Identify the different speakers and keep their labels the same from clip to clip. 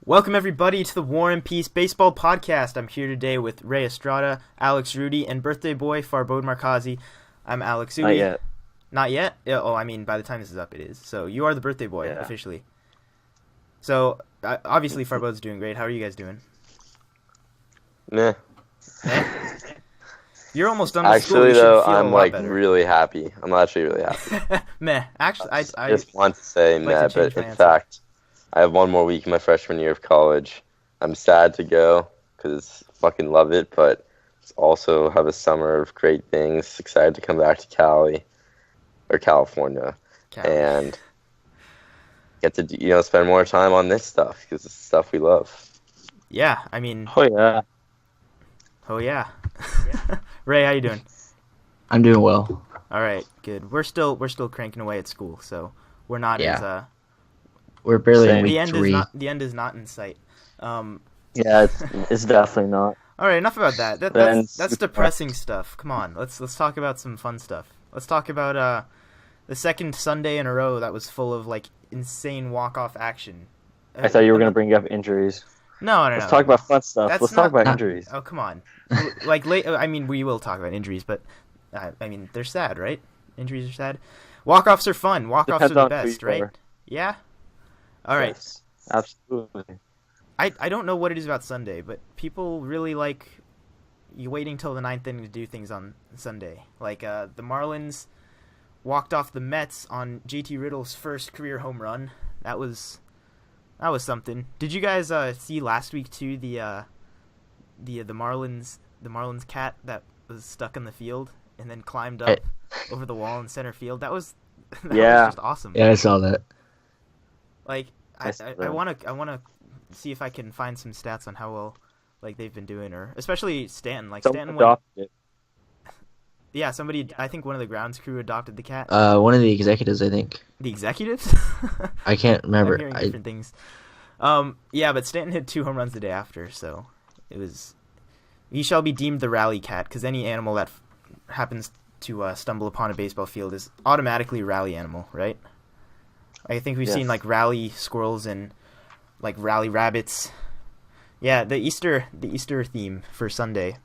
Speaker 1: Welcome everybody to the War and Peace Baseball Podcast. I'm here today with Ray Estrada, Alex Rudy, and birthday boy Farbod Markazi. I'm Alex Rudy.
Speaker 2: Not yet.
Speaker 1: Not yet? Yeah, oh, I mean, by the time this is up, it is. So you are the birthday boy, officially. So, obviously Farbod's doing great. How are you guys doing?
Speaker 3: Meh.
Speaker 1: You're almost done with school.
Speaker 3: Actually,
Speaker 1: You should
Speaker 3: though,
Speaker 1: feel
Speaker 3: I'm
Speaker 1: a lot
Speaker 3: like
Speaker 1: better.
Speaker 3: really happy. I'm actually really happy.
Speaker 1: Meh. Actually, I
Speaker 3: just want to say
Speaker 1: like
Speaker 3: meh,
Speaker 1: to change
Speaker 3: but
Speaker 1: my
Speaker 3: in
Speaker 1: answer.
Speaker 3: fact, I have one more week in my freshman year of college. I'm sad to go because fucking love it, but also have a summer of great things. Excited to come back to California, and get to spend more time on this stuff because it's stuff we love.
Speaker 1: Yeah, I mean,
Speaker 2: Oh yeah.
Speaker 1: Ray, how you doing?
Speaker 2: I'm doing well.
Speaker 1: All right, good. We're still cranking away at school, so we're not as
Speaker 2: We're barely in
Speaker 3: Same.
Speaker 2: week
Speaker 1: the end
Speaker 2: 3.
Speaker 1: the end is not in sight.
Speaker 2: Yeah, it's definitely not.
Speaker 1: All right, enough about that. That's depressing stuff. Come on, let's talk about some fun stuff. Let's talk about the second Sunday in a row that was full of like insane walk-off action.
Speaker 2: I thought you were going to bring up injuries.
Speaker 1: No.
Speaker 2: Let's talk about fun stuff.
Speaker 1: That's
Speaker 2: Let's talk
Speaker 1: not-
Speaker 2: about injuries.
Speaker 1: Oh, come on. Like I mean, we will talk about injuries, but I mean, they're sad, right? Injuries are sad. Walk-offs are fun. Walk-offs are
Speaker 2: Depends
Speaker 1: the
Speaker 2: on who
Speaker 1: best,
Speaker 2: you
Speaker 1: right?
Speaker 2: are.
Speaker 1: Yeah. All right.
Speaker 2: Yes, absolutely.
Speaker 1: I don't know what it is about Sunday, but people really like you waiting till the ninth inning to do things on Sunday. Like the Marlins walked off the Mets on JT Riddle's first career home run. That was something. Did you guys see last week too the Marlins cat that was stuck in the field and then climbed up over the wall in center field? That was was just awesome.
Speaker 2: Yeah, I saw that.
Speaker 1: Like I want to see if I can find some stats on how well like they've been doing, or especially Stanton. Like
Speaker 2: Someone
Speaker 1: Stanton
Speaker 2: adopted it.
Speaker 1: Yeah, somebody. I think one of the grounds crew adopted the cat.
Speaker 2: One of the executives, I think.
Speaker 1: The executives?
Speaker 2: I can't remember.
Speaker 1: I'm hearing different things. Yeah, but Stanton hit 2 home runs the day after, so he shall be deemed the rally cat, because any animal that happens to stumble upon a baseball field is automatically a rally animal, right? I think we've seen like rally squirrels and like rally rabbits. Yeah, the Easter theme for Sunday.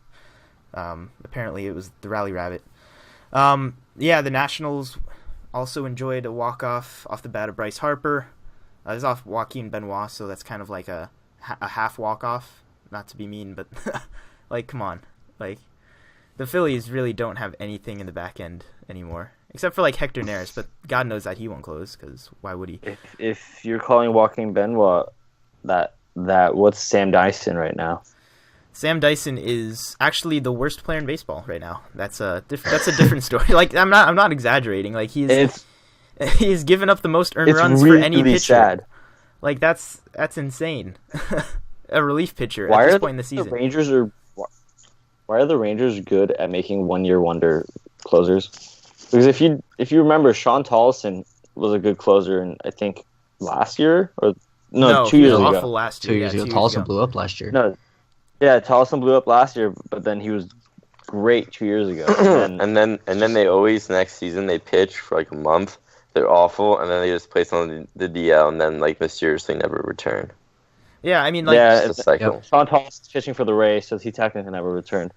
Speaker 1: Apparently it was the rally rabbit. Yeah, the Nationals also enjoyed a walk-off the bat of Bryce Harper. It was off Joaquin Benoit, so that's kind of like a half walk-off. Not to be mean, but like, come on. Like, the Phillies really don't have anything in the back end anymore. Except for like Hector Neris, but God knows that he won't close, because why would he?
Speaker 2: If you're calling Joaquin Benoit that what's Sam Dyson right now?
Speaker 1: Sam Dyson is actually the worst player in baseball right now. That's a different story. Like, I'm not exaggerating. Like, he's given up the most earned runs for any pitcher.
Speaker 2: Sad.
Speaker 1: Like, that's insane. A relief pitcher at this point in the season.
Speaker 2: Why are the Rangers good at making one-year wonder closers? Because if you remember, Sean Tolleson was a good closer, in I think last year or 2 years ago.
Speaker 1: Awful last year.
Speaker 4: 2 years ago. Tolleson blew up last year.
Speaker 2: No, yeah, Tolleson blew up last year, but then he was great 2 years ago.
Speaker 3: and then they always next season they pitch for like a month. They're awful, and then they just place on the DL, and then like mysteriously never return.
Speaker 1: Yeah, I mean, like,
Speaker 3: It's a cycle.
Speaker 2: Yep. Sean Tolson's pitching for the Rays, so he technically never returned.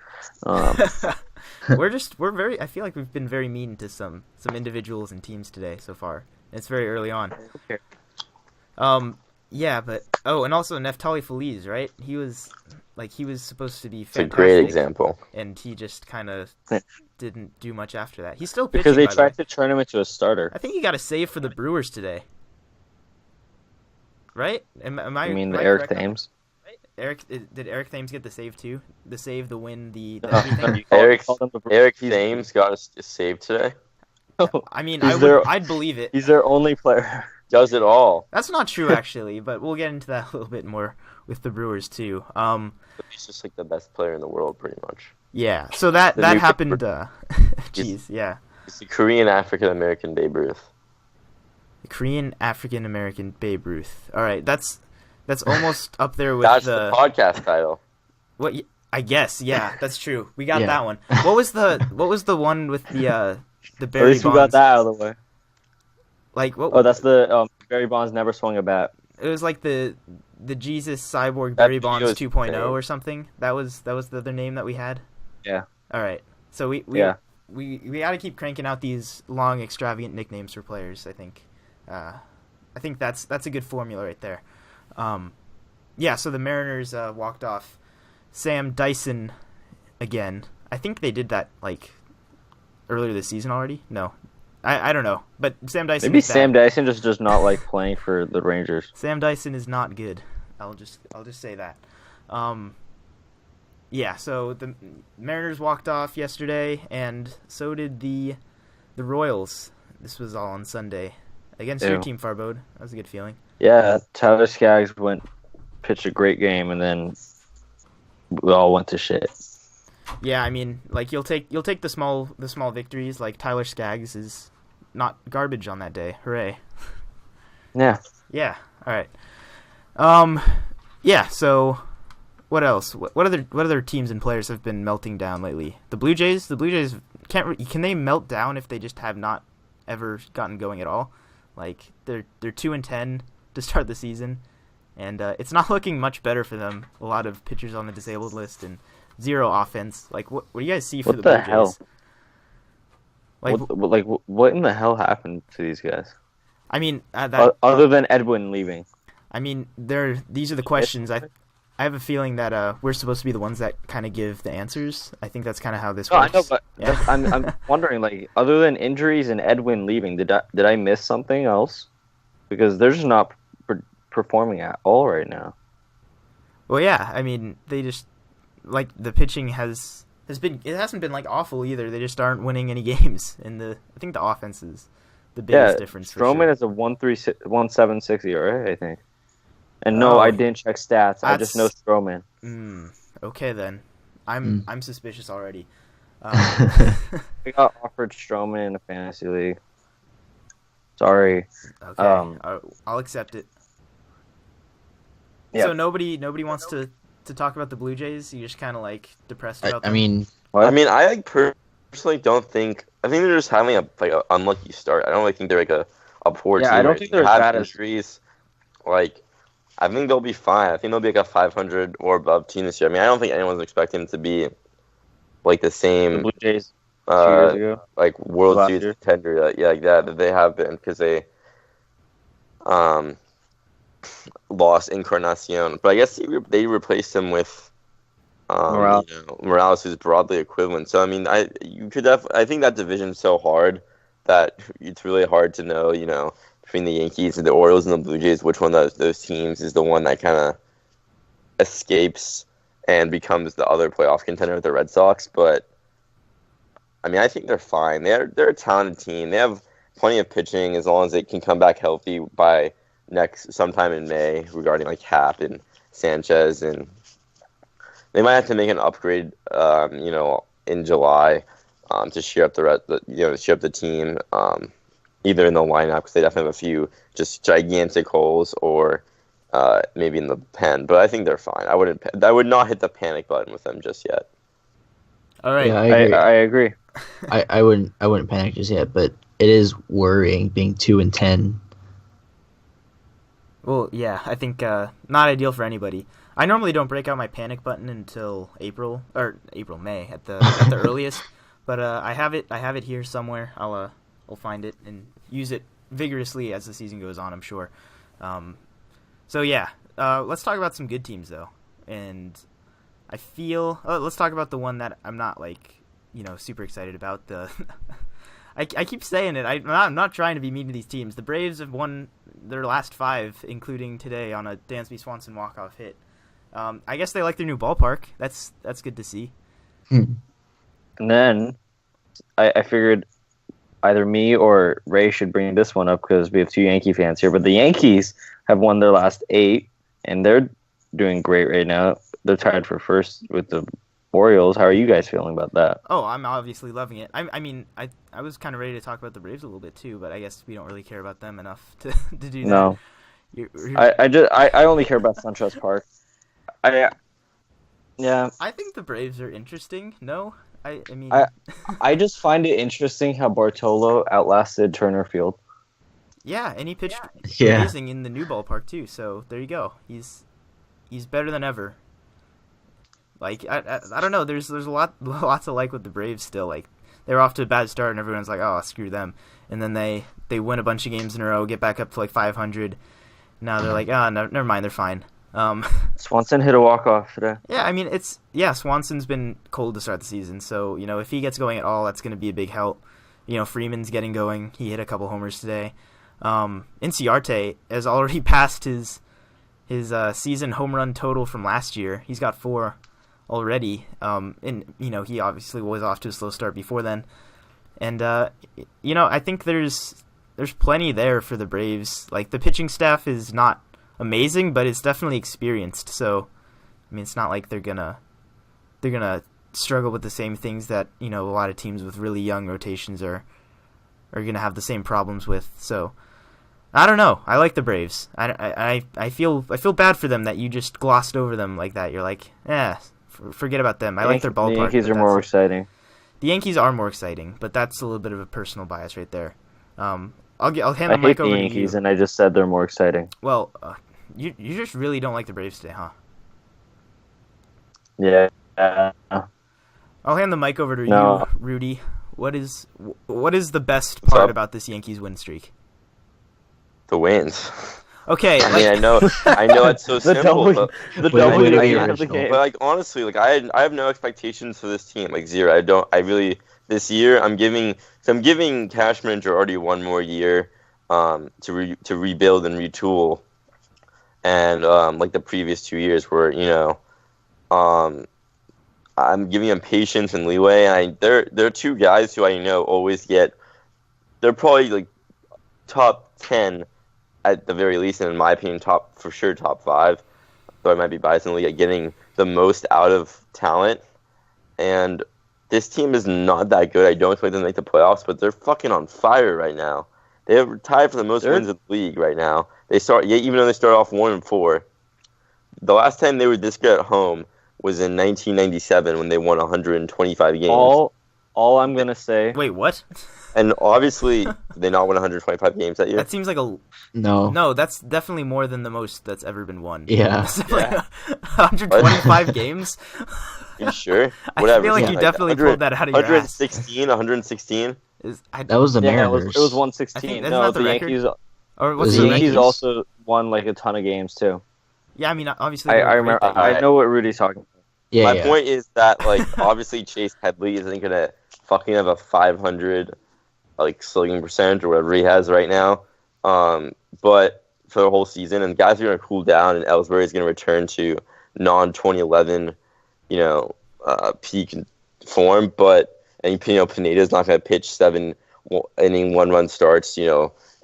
Speaker 1: we're very. I feel like we've been very mean to some individuals and teams today so far. It's very early on.
Speaker 2: Okay.
Speaker 1: Yeah, but and also Neftali Feliz, right? He was supposed to be
Speaker 3: It's a
Speaker 1: fantastic.
Speaker 3: great example.
Speaker 1: And he just kind of didn't do much after that. He's still pitching,
Speaker 2: Because they
Speaker 1: by the
Speaker 2: tried
Speaker 1: way.
Speaker 2: to turn him into a starter.
Speaker 1: I think he got a save for the Brewers today. Right? Am I?
Speaker 2: I mean,
Speaker 1: am I
Speaker 2: Eric
Speaker 1: correct on that?
Speaker 2: Thames.
Speaker 1: Did Eric Thames get the save too? The save, the win, the everything.
Speaker 3: Eric Thames got a save today.
Speaker 1: I mean, I'd believe it.
Speaker 2: He's their only player.
Speaker 3: Does it all.
Speaker 1: That's not true, actually, but we'll get into that a little bit more with the Brewers too.
Speaker 3: He's just like the best player in the world, pretty much.
Speaker 1: Yeah. So that
Speaker 3: new
Speaker 1: happened. Jeez, yeah.
Speaker 3: He's the Korean African American Babe Ruth.
Speaker 1: The Korean African American Babe Ruth. All right, that's almost up there with
Speaker 3: That's the podcast title.
Speaker 1: What? I guess, yeah, that's true. We got that one. What was the one with the Barry
Speaker 2: At
Speaker 1: Bonds?
Speaker 2: least we got that out of the way.
Speaker 1: Like what?
Speaker 2: Oh, that's the Barry Bonds never swung a bat.
Speaker 1: It was like the the Jesus Cyborg Barry
Speaker 3: video
Speaker 1: Bonds
Speaker 3: is
Speaker 1: 2.0
Speaker 3: great.
Speaker 1: or something. That was the other name that we had.
Speaker 2: Yeah.
Speaker 1: All right. So we got to keep cranking out these long, extravagant nicknames for players. I think that's a good formula right there. So the Mariners walked off Sam Dyson again. I think they did that like earlier this season already. No, I don't know. But Sam Dyson.
Speaker 2: Maybe Sam Dyson just does not like playing for the Rangers.
Speaker 1: Sam Dyson is not good. I'll just say that. So the Mariners walked off yesterday, and so did the Royals. This was all on Sunday against your team, Farbode. That was a good feeling.
Speaker 2: Yeah, Tyler Skaggs pitched a great game, and then we all went to shit.
Speaker 1: Yeah, I mean, like you'll take the small victories. Like Tyler Skaggs is not garbage on that day. Hooray!
Speaker 2: Yeah.
Speaker 1: Yeah. All right. Yeah. So, what else? What other teams and players have been melting down lately? The Blue Jays. The Blue Jays can they melt down if they just have not ever gotten going at all? Like they're 2-10 to start the season, and it's not looking much better for them. A lot of pitchers on the disabled list and zero offense. Like what do you guys see for the Blue Jays?
Speaker 2: Hell?
Speaker 1: Like
Speaker 2: what in the hell happened to these guys?
Speaker 1: I mean,
Speaker 2: other than Edwin leaving.
Speaker 1: I mean, these are the questions. I have a feeling that we're supposed to be the ones that kind of give the answers. I think that's kind of how this works.
Speaker 2: I know, but yeah. I'm wondering, like, other than injuries and Edwin leaving, did I miss something else? Because they're just not performing at all right now.
Speaker 1: Well, yeah. I mean, they just like the pitching hasn't been like awful either. They just aren't winning any games. And I think the offense is the biggest difference.
Speaker 2: Stroman is a 1.76 ERA, I think. And no, I didn't check stats. I just know Stroman.
Speaker 1: Okay then, I'm suspicious already.
Speaker 2: I got offered Stroman in a fantasy league. Sorry.
Speaker 1: Okay, I'll accept it.
Speaker 2: Yep.
Speaker 1: So nobody wants to talk about the Blue Jays. You just kind of like depressed about them.
Speaker 3: I mean, personally don't think. I think they're just having a unlucky start. I don't really think they're like a poor team.
Speaker 2: I don't think they're as bad as
Speaker 3: injuries. Like, I think they'll be fine. I think they'll be like a 500 or above team this year. I mean, I don't think anyone's expecting them to be like the same
Speaker 2: Blue Jays 2 years ago,
Speaker 3: like World Series contender, like that they have been, because they lost Encarnacion, but I guess they replaced him with Morales, who's broadly equivalent. So I mean, I think that division's so hard that it's really hard to know, between the Yankees and the Orioles and the Blue Jays, which one of those teams is the one that kind of escapes and becomes the other playoff contender with the Red Sox. But I mean, I think they're fine. They're a talented team. They have plenty of pitching as long as they can come back healthy by sometime in May, regarding like Happ and Sanchez, and they might have to make an upgrade, in July, to cheer up the team, either in the lineup, because they definitely have a few just gigantic holes, or maybe in the pen. But I think they're fine. I would not hit the panic button with them just yet.
Speaker 1: All right,
Speaker 4: yeah,
Speaker 2: I agree.
Speaker 4: I wouldn't panic just yet, but it is worrying being 2-10.
Speaker 1: Well, yeah, I think not ideal for anybody. I normally don't break out my panic button until May at the earliest, but I have it here somewhere. I'll find it and use it vigorously as the season goes on, I'm sure. So yeah, let's talk about some good teams though, and I feel let's talk about the one that I'm not super excited about. I keep saying it. I'm not trying to be mean to these teams. The Braves have won their last 5, including today on a Dansby Swanson walk-off hit. I guess they like their new ballpark. That's good to see.
Speaker 2: And then I figured either me or Ray should bring this one up because we have 2 Yankee fans here. But the Yankees have won their last 8, and they're doing great right now. They're tied for first with the Orioles. How are you guys feeling about that?
Speaker 1: Oh, I'm obviously loving it. I mean, I was kind of ready to talk about the Braves a little bit too, but I guess we don't really care about them enough to do that.
Speaker 2: No. I only care about SunTrust Park. I
Speaker 1: think the Braves are interesting. No, I mean,
Speaker 2: I just find it interesting how Bartolo outlasted Turner Field.
Speaker 1: Yeah, and he pitched
Speaker 4: Yeah.
Speaker 1: amazing in the new ballpark too. So there you go. He's better than ever. Like I don't know. There's lots to like with the Braves still. Like they're off to a bad start, and everyone's like, oh, screw them. And then they win a bunch of games in a row, get back up to like 500. Now they're like, oh, no, never mind, they're fine.
Speaker 2: Swanson hit a walk-off today.
Speaker 1: Yeah, I mean, Swanson's been cold to start the season, so, if he gets going at all, that's going to be a big help. Freeman's getting going. He hit a couple homers today. Inciarte has already passed his season home run total from last year. He's got 4 already. And, he obviously was off to a slow start before then. And, I think there's plenty there for the Braves. Like, the pitching staff is not amazing, but it's definitely experienced. So, I mean, it's not like they're gonna struggle with the same things that a lot of teams with really young rotations are gonna have the same problems with. So, I don't know. I like the Braves. I feel bad for them that you just glossed over them like that. You're like, forget about them. I like their ballpark.
Speaker 2: The Yankees are more exciting.
Speaker 1: The Yankees are more exciting, but that's a little bit of a personal bias right there. I'll hand the
Speaker 2: I
Speaker 1: mic
Speaker 2: hate the
Speaker 1: over
Speaker 2: Yankees,
Speaker 1: to you.
Speaker 2: and I just said they're more exciting.
Speaker 1: Well, you just really don't like the Braves today, huh?
Speaker 2: Yeah.
Speaker 1: I'll hand the mic over to
Speaker 2: No.
Speaker 1: you, Rudy. What is the best part about this Yankees win streak?
Speaker 3: The wins.
Speaker 1: Okay,
Speaker 3: I mean, I know it's so
Speaker 2: The
Speaker 3: simple,
Speaker 2: W-
Speaker 3: but
Speaker 2: the
Speaker 4: Wait,
Speaker 2: W
Speaker 4: wait,
Speaker 2: at
Speaker 4: wait,
Speaker 2: the end of the
Speaker 4: original.
Speaker 2: game.
Speaker 3: But like honestly, like I have no expectations for this team, like zero. This year I'm giving Cashman and Girardi one more year to rebuild and retool, and like the previous 2 years where I'm giving them patience and leeway. And they're 2 guys who I know always they're probably like top 10 at the very least, and in my opinion, top 5. Though I might be biased in the league at getting the most out of talent. And this team is not that good. I don't expect them to make the playoffs, but they're fucking on fire right now. They're tied for the most wins in the league right now. Even though they start off 1-4. The last time they were this good at home was in 1997 when they won 125 games.
Speaker 2: All I'm gonna say.
Speaker 1: wait, what?
Speaker 3: And obviously, did they not win 125 games that year?
Speaker 1: That seems like
Speaker 4: No.
Speaker 1: that's definitely more than the most that's ever been won.
Speaker 4: Yeah.
Speaker 1: Like 125 games.
Speaker 3: You sure?
Speaker 1: I
Speaker 3: Whatever.
Speaker 1: feel like
Speaker 3: Yeah,
Speaker 1: you definitely pulled that out of your ass.
Speaker 3: 116.
Speaker 4: That was the
Speaker 2: Yeah, it
Speaker 4: Mariners.
Speaker 2: was
Speaker 1: I
Speaker 2: 116.
Speaker 1: think that's
Speaker 2: No,
Speaker 1: not
Speaker 2: the
Speaker 1: the record.
Speaker 2: Yankees.
Speaker 1: Or what's
Speaker 4: Was
Speaker 1: the
Speaker 4: it
Speaker 2: The
Speaker 1: record?
Speaker 2: Yankees
Speaker 4: Yankees?
Speaker 2: also won like a ton of games too.
Speaker 1: Yeah, I mean, obviously.
Speaker 2: I
Speaker 1: they were great
Speaker 2: remember.
Speaker 1: that year.
Speaker 2: I know what Rudy's talking about.
Speaker 4: Yeah,
Speaker 3: My
Speaker 4: yeah.
Speaker 3: point is that, like, obviously Chase Headley isn't gonna fucking have a 500 like slugging percentage or whatever he has right now. But for the whole season, and guys are gonna cool down, and Ellsbury is gonna return to non-2011, peak form. But Pineda's not gonna pitch 7-inning 1-run starts,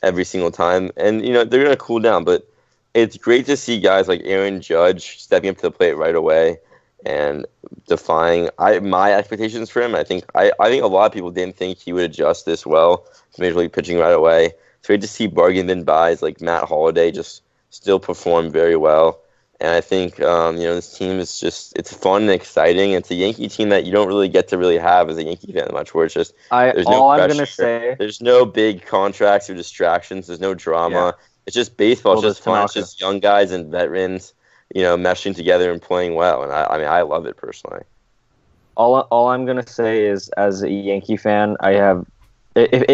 Speaker 3: every single time, and they're gonna cool down. But it's great to see guys like Aaron Judge stepping up to the plate right away and defying my expectations for him. I think a lot of people didn't think he would adjust this well to Major League pitching right away. It's great to see bargain bin buys like Matt Holliday just still perform very well. And I think this team is it's fun and exciting. It's a Yankee team that you don't really get to really have as a Yankee fan much, where it's just there's no
Speaker 2: I'm
Speaker 3: pressure.
Speaker 2: gonna say.
Speaker 3: There's no big contracts or distractions. There's no drama.
Speaker 2: Yeah.
Speaker 3: It's just baseball.
Speaker 2: Well,
Speaker 3: It's just fun.
Speaker 2: Tanaka.
Speaker 3: It's just young guys and veterans, meshing together and playing well. And I love it personally.
Speaker 2: All I'm gonna say is, as a Yankee fan, I have,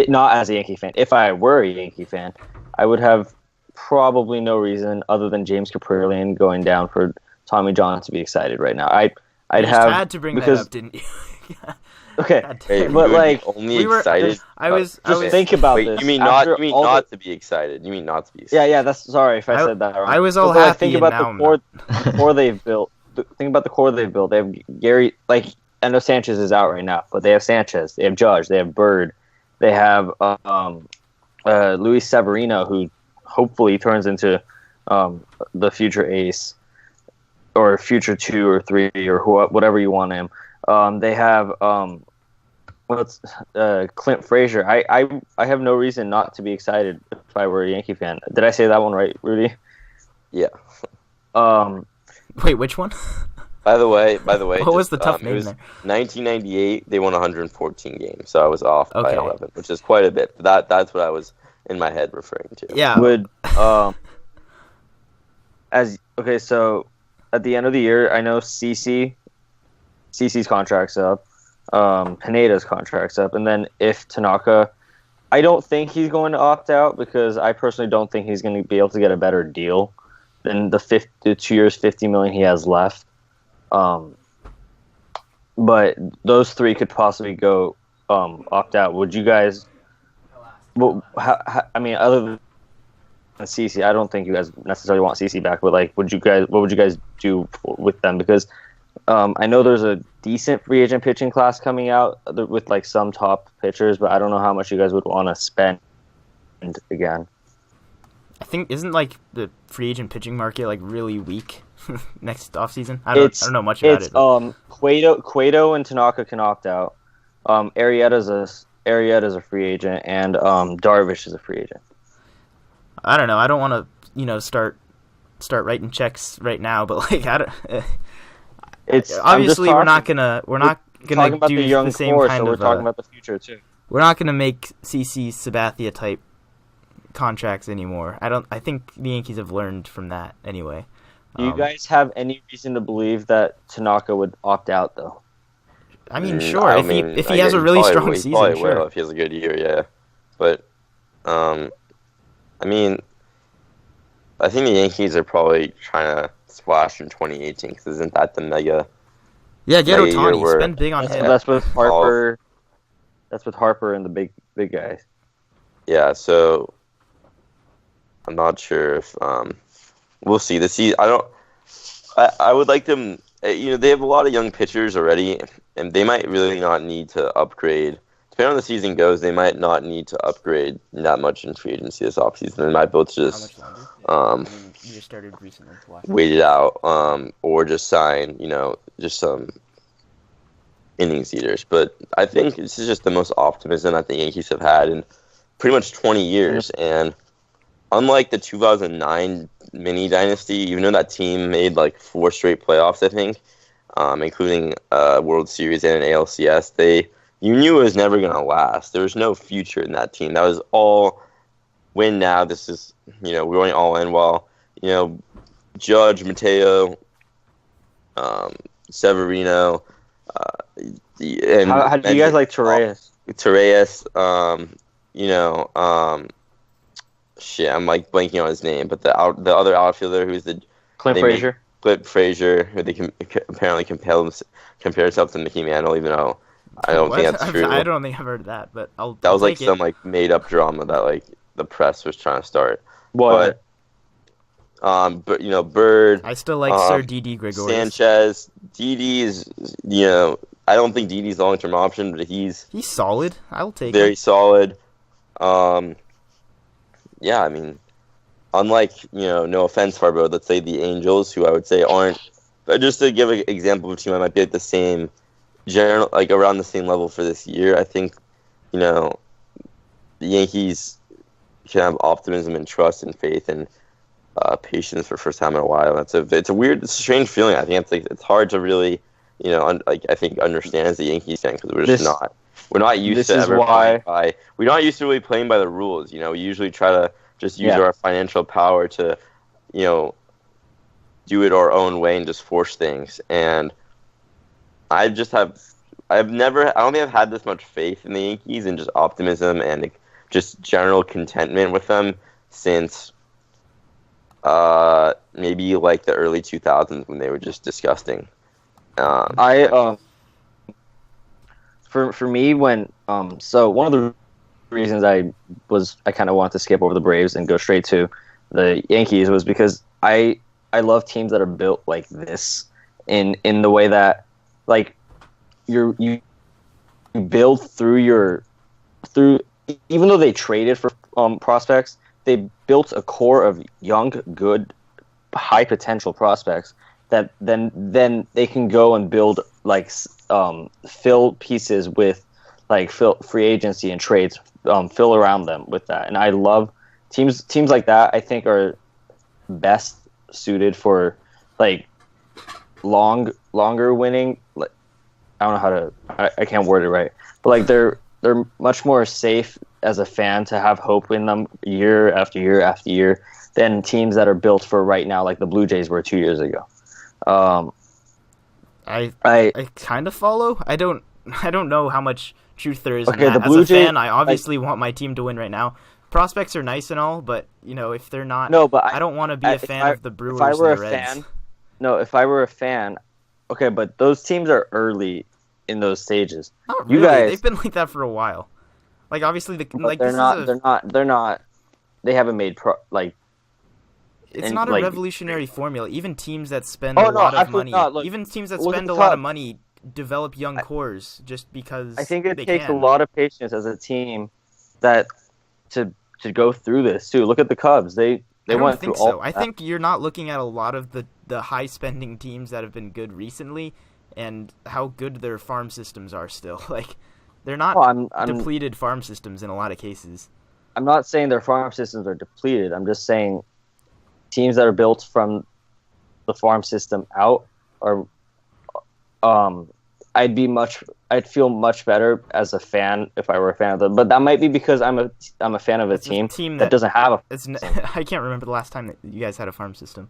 Speaker 2: not as a Yankee fan. If I were a Yankee fan, I would have probably no reason other than James Caprillion going down for Tommy John to be excited right now. I'd
Speaker 1: You just
Speaker 2: have
Speaker 1: had to bring
Speaker 2: because
Speaker 1: that up, didn't you?
Speaker 2: okay,
Speaker 1: God
Speaker 3: Hey,
Speaker 1: damn.
Speaker 2: but
Speaker 3: you would
Speaker 2: like
Speaker 3: be only
Speaker 1: we were-
Speaker 3: excited.
Speaker 1: I was
Speaker 2: just think about
Speaker 3: Wait,
Speaker 2: this.
Speaker 3: you mean
Speaker 2: After
Speaker 3: not? You mean
Speaker 2: all
Speaker 3: not
Speaker 2: the-
Speaker 3: to be excited? You mean not to be excited?
Speaker 2: Yeah, that's sorry if I
Speaker 1: I-
Speaker 2: said that wrong.
Speaker 1: I was all
Speaker 2: But, like,
Speaker 1: happy
Speaker 2: think
Speaker 1: and
Speaker 2: about
Speaker 1: now
Speaker 2: the
Speaker 1: I'm
Speaker 2: core, the core they've built. Think about the core they've built. They have Gary. Like, I know Sanchez is out right now, but they have Sanchez. They have Judge. They have Bird. They have Luis Severino, who hopefully turns into the future ace, or future 2 or 3 or whatever you want him. They have Clint Frazier. I have no reason not to be excited if I were a Yankee fan. Did I say that one right, Rudy?
Speaker 3: Yeah.
Speaker 1: Wait, which one?
Speaker 3: By the way,
Speaker 1: What was the tough
Speaker 3: it
Speaker 1: name
Speaker 3: was
Speaker 1: there?
Speaker 3: 1998. They won 114 games, so I was off by
Speaker 1: Okay.
Speaker 3: 11, which is quite a bit. But that's what I was in my head referring to.
Speaker 1: Yeah.
Speaker 2: Would so at the end of the year, I know CC's contract's up, Pineda's contract's up, and then if Tanaka, I don't think he's going to opt out because I personally don't think he's going to be able to get a better deal than the 2 years, $50 million he has left. But those three could possibly go opt out. Would you guys? Well, other than CC, I don't think you guys necessarily want CC back. But like, what would you guys do with them? Because I know there's a decent free agent pitching class coming out with like some top pitchers, but I don't know how much you guys would want to spend again.
Speaker 1: I think isn't like the free agent pitching market like really weak next offseason? I don't know much about it.
Speaker 2: Cueto and Tanaka can opt out. Arrieta's a free agent, and Darvish is a free agent.
Speaker 1: I don't know. I don't want to start writing checks right now, but like I don't. Obviously we're not gonna do the same kind of.
Speaker 2: We're talking about the future too.
Speaker 1: We're not gonna make CC Sabathia type contracts anymore. I think the Yankees have learned from that anyway.
Speaker 2: Do you guys have any reason to believe that Tanaka would opt out though?
Speaker 1: I mean, sure. If he has a really strong season, sure.
Speaker 3: If he has a good year, yeah. But I mean, I think the Yankees are probably trying to splash in 2018 because isn't that the mega?
Speaker 1: Yeah, get Ohtani. Spend big on him.
Speaker 2: That's with Harper. That's with Harper and the big guys.
Speaker 3: Yeah, so I'm not sure if we'll see. I would like them. They have a lot of young pitchers already, and they might really not need to upgrade. Depending on the season goes, they might not need to upgrade that much in free agency this offseason. They might both just
Speaker 1: you just started recently to watch.
Speaker 3: Wait it out, or just sign, just some innings eaters. But I think this is just the most optimism that the Yankees have had in pretty much 20 years. And unlike the 2009 mini dynasty, even though that team made like 4 straight playoffs, I think, including World Series and an ALCS, you knew it was never going to last. There was no future in that team. That was all win now. This is, we're going all in while, Judge, Mateo, Severino, and
Speaker 2: how do you guys like Torreyes?
Speaker 3: Shit, I'm like blanking on his name, but the other outfielder who's
Speaker 2: Clint Frazier.
Speaker 3: Clint Frazier, who they can apparently compare himself to Mickey Mantle, even though I don't think that's true.
Speaker 1: I don't think I've heard that, but
Speaker 3: that was like some like made up drama that like the press was trying to start.
Speaker 2: What?
Speaker 3: But Bird.
Speaker 1: I still like Sir Didi Gregorius.
Speaker 3: Sanchez. Didi is I don't think Didi's the long term option, but he's
Speaker 1: solid. I'll take
Speaker 3: very
Speaker 1: him.
Speaker 3: Solid. Yeah, I mean, unlike, no offense, Farbo, let's say the Angels, who I would say aren't, but just to give an example of a team I might be at the same, around the same level for this year, I think, the Yankees can have optimism and trust and faith and patience for the first time in a while. It's a strange feeling. I think it's hard to really, I think understand as a Yankees fan because we're not used to ever playing by. We're not used to really playing by the rules. We usually try to just use our financial power to, do it our own way and just force things. And I don't think I've had this much faith in the Yankees and just optimism and just general contentment with them since maybe like the early 2000s when they were just disgusting. For me, when so one of the reasons I kind of wanted to skip over the Braves and go straight to the Yankees was because I love teams that are built like this in the way that like you build through even though they traded for prospects, they built a core of young, good, high potential prospects that then they can go and build like fill pieces with like free agency and trades, fill around them with that. And I love teams like that. I think are best suited for like longer winning. Like, I don't know how to. I can't word it right, but like they're much more safe
Speaker 2: as a fan to have hope in them year after year after year than teams that are built for right now, like the Blue Jays were 2 years ago.
Speaker 1: I kind of follow. I don't know how much truth there is in that.
Speaker 2: The Blue
Speaker 1: As a fan,
Speaker 2: Jays,
Speaker 1: I obviously want my team to win right now. Prospects are nice and all, but if they're not, I don't want to be a fan of the Brewers and the Reds.
Speaker 2: If I were a fan, okay, but those teams are early in those stages.
Speaker 1: Not really.
Speaker 2: You guys,
Speaker 1: they've been like that for a while. Like obviously
Speaker 2: they're not. They haven't made
Speaker 1: It's not a revolutionary formula. Even teams that spend a lot of money, develop young cores just because
Speaker 2: I think it takes a lot of patience as a team that to go through this too. Look at the Cubs. They went through all.
Speaker 1: I think you're not looking at a lot of the high spending teams that have been good recently and how good their farm systems are still. Like they're not depleted farm systems in a lot of cases.
Speaker 2: I'm not saying their farm systems are depleted. I'm just saying teams that are built from the farm system out are I'd feel much better as a fan if I were a fan of them. But that might be because I'm a fan of a team that doesn't have a
Speaker 1: I can't remember the last time that you guys had a farm system.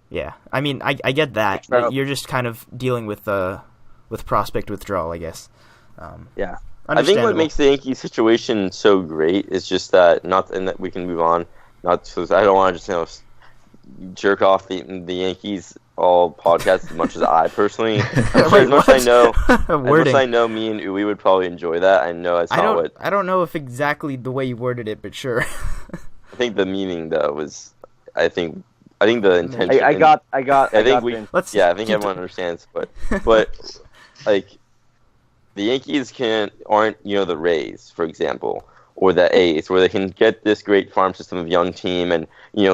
Speaker 1: Yeah. I mean, I get that. You're just kind of dealing with prospect withdrawal, I guess.
Speaker 2: Yeah.
Speaker 3: I think what makes the Yankees situation so great is just that and that we can move on. I don't want to just jerk off the Yankees all podcasts as much as I personally. As much as I know, me and Uwe would probably enjoy that. I know it's not what.
Speaker 1: I don't know if exactly the way you worded it, but sure.
Speaker 3: I think the meaning though was. I think the intention.
Speaker 2: I
Speaker 3: think everyone understands, but like the Yankees aren't the Rays, for example, or the A's, where they can get this great farm system of young team and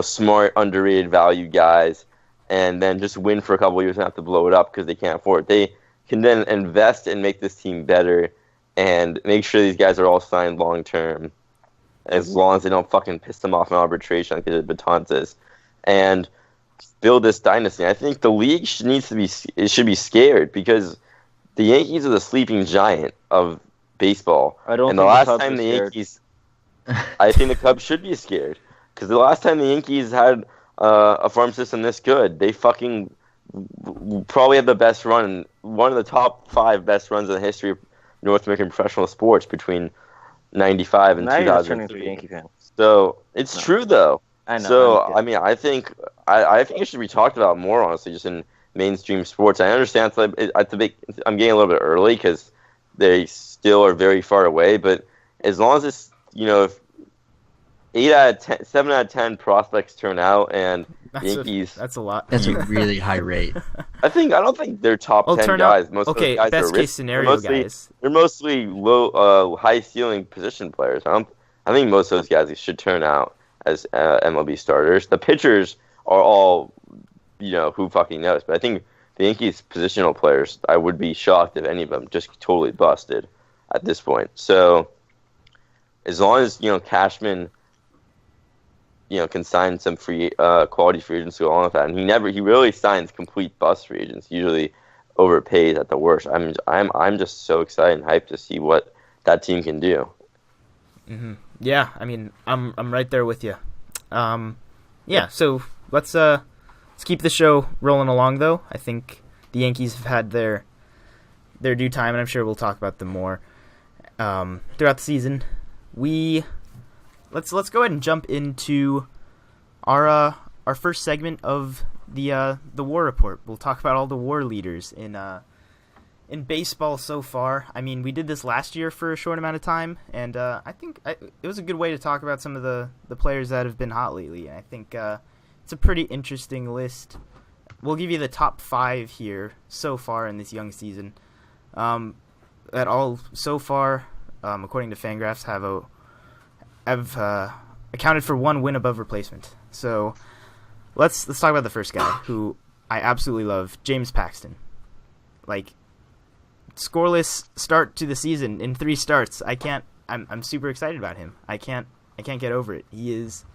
Speaker 3: smart, underrated, value guys, and then just win for a couple of years and have to blow it up because they can't afford it. They can then invest and make this team better and make sure these guys are all signed long term, as long as they don't fucking piss them off in arbitration like they did Betances, and build this dynasty. I think the league should be scared because the Yankees are the sleeping giant of baseball. I think the Cubs should be scared because the last time the Yankees had a farm system this good, they fucking probably had the best run, one of the top 5 best runs in the history of North American professional sports between 95 and 2003. So it's true though.
Speaker 2: I know.
Speaker 3: So I mean, I think it should be talked about more, honestly, just in mainstream sports. I understand I'm getting a little bit early because they still are very far away, but as long as it's if 7 out of 10 prospects turn out and Yankees,
Speaker 1: that's a lot.
Speaker 4: That's a really high rate.
Speaker 3: I don't think they're top 10 guys. Most of those guys
Speaker 1: best
Speaker 3: are
Speaker 1: case scenario guys.
Speaker 3: They're mostly low, high ceiling position players. I think most of those guys should turn out as MLB starters. The pitchers are all, who fucking knows. But I think the Yankees positional players, I would be shocked if any of them just totally busted at this point. So as long as Cashman can sign some quality free agents to go along with that, and he really signs complete bust free agents. Usually overpaid at the worst. I'm just so excited and hyped to see what that team can do.
Speaker 1: Mm-hmm. Yeah, I mean, I'm right there with you. So let's keep the show rolling along, though. I think the Yankees have had their due time, and I'm sure we'll talk about them more throughout the season. Let's go ahead and jump into our first segment of the War Report. We'll talk about all the war leaders in baseball so far. I mean, we did this last year for a short amount of time, and I think it was a good way to talk about some of the players that have been hot lately. And I think it's a pretty interesting list. We'll give you the top 5 here so far in this young season. That all so far, according to Fangraphs, have accounted for 1 win above replacement. So let's talk about the first guy, who I absolutely love, James Paxton. Like, scoreless start to the season in 3 starts. I'm super excited about him. I can't get over it. He is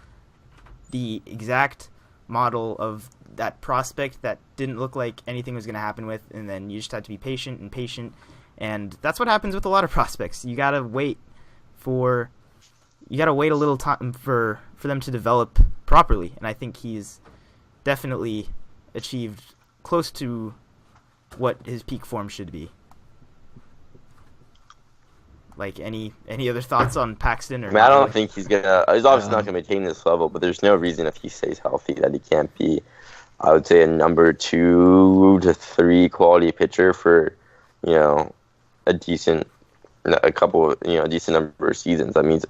Speaker 1: the exact model of that prospect that didn't look like anything was going to happen with, and then you just had to be patient, and that's what happens with a lot of prospects. You got to wait you got to wait a little time for them to develop properly, and I think he's definitely achieved close to what his peak form should be. Like, any other thoughts on Paxton? Or
Speaker 3: I don't think he's obviously not gonna maintain this level, but there's no reason if he stays healthy that he can't be, I would say, a number 2 to 3 quality pitcher for, a decent number of seasons. I mean,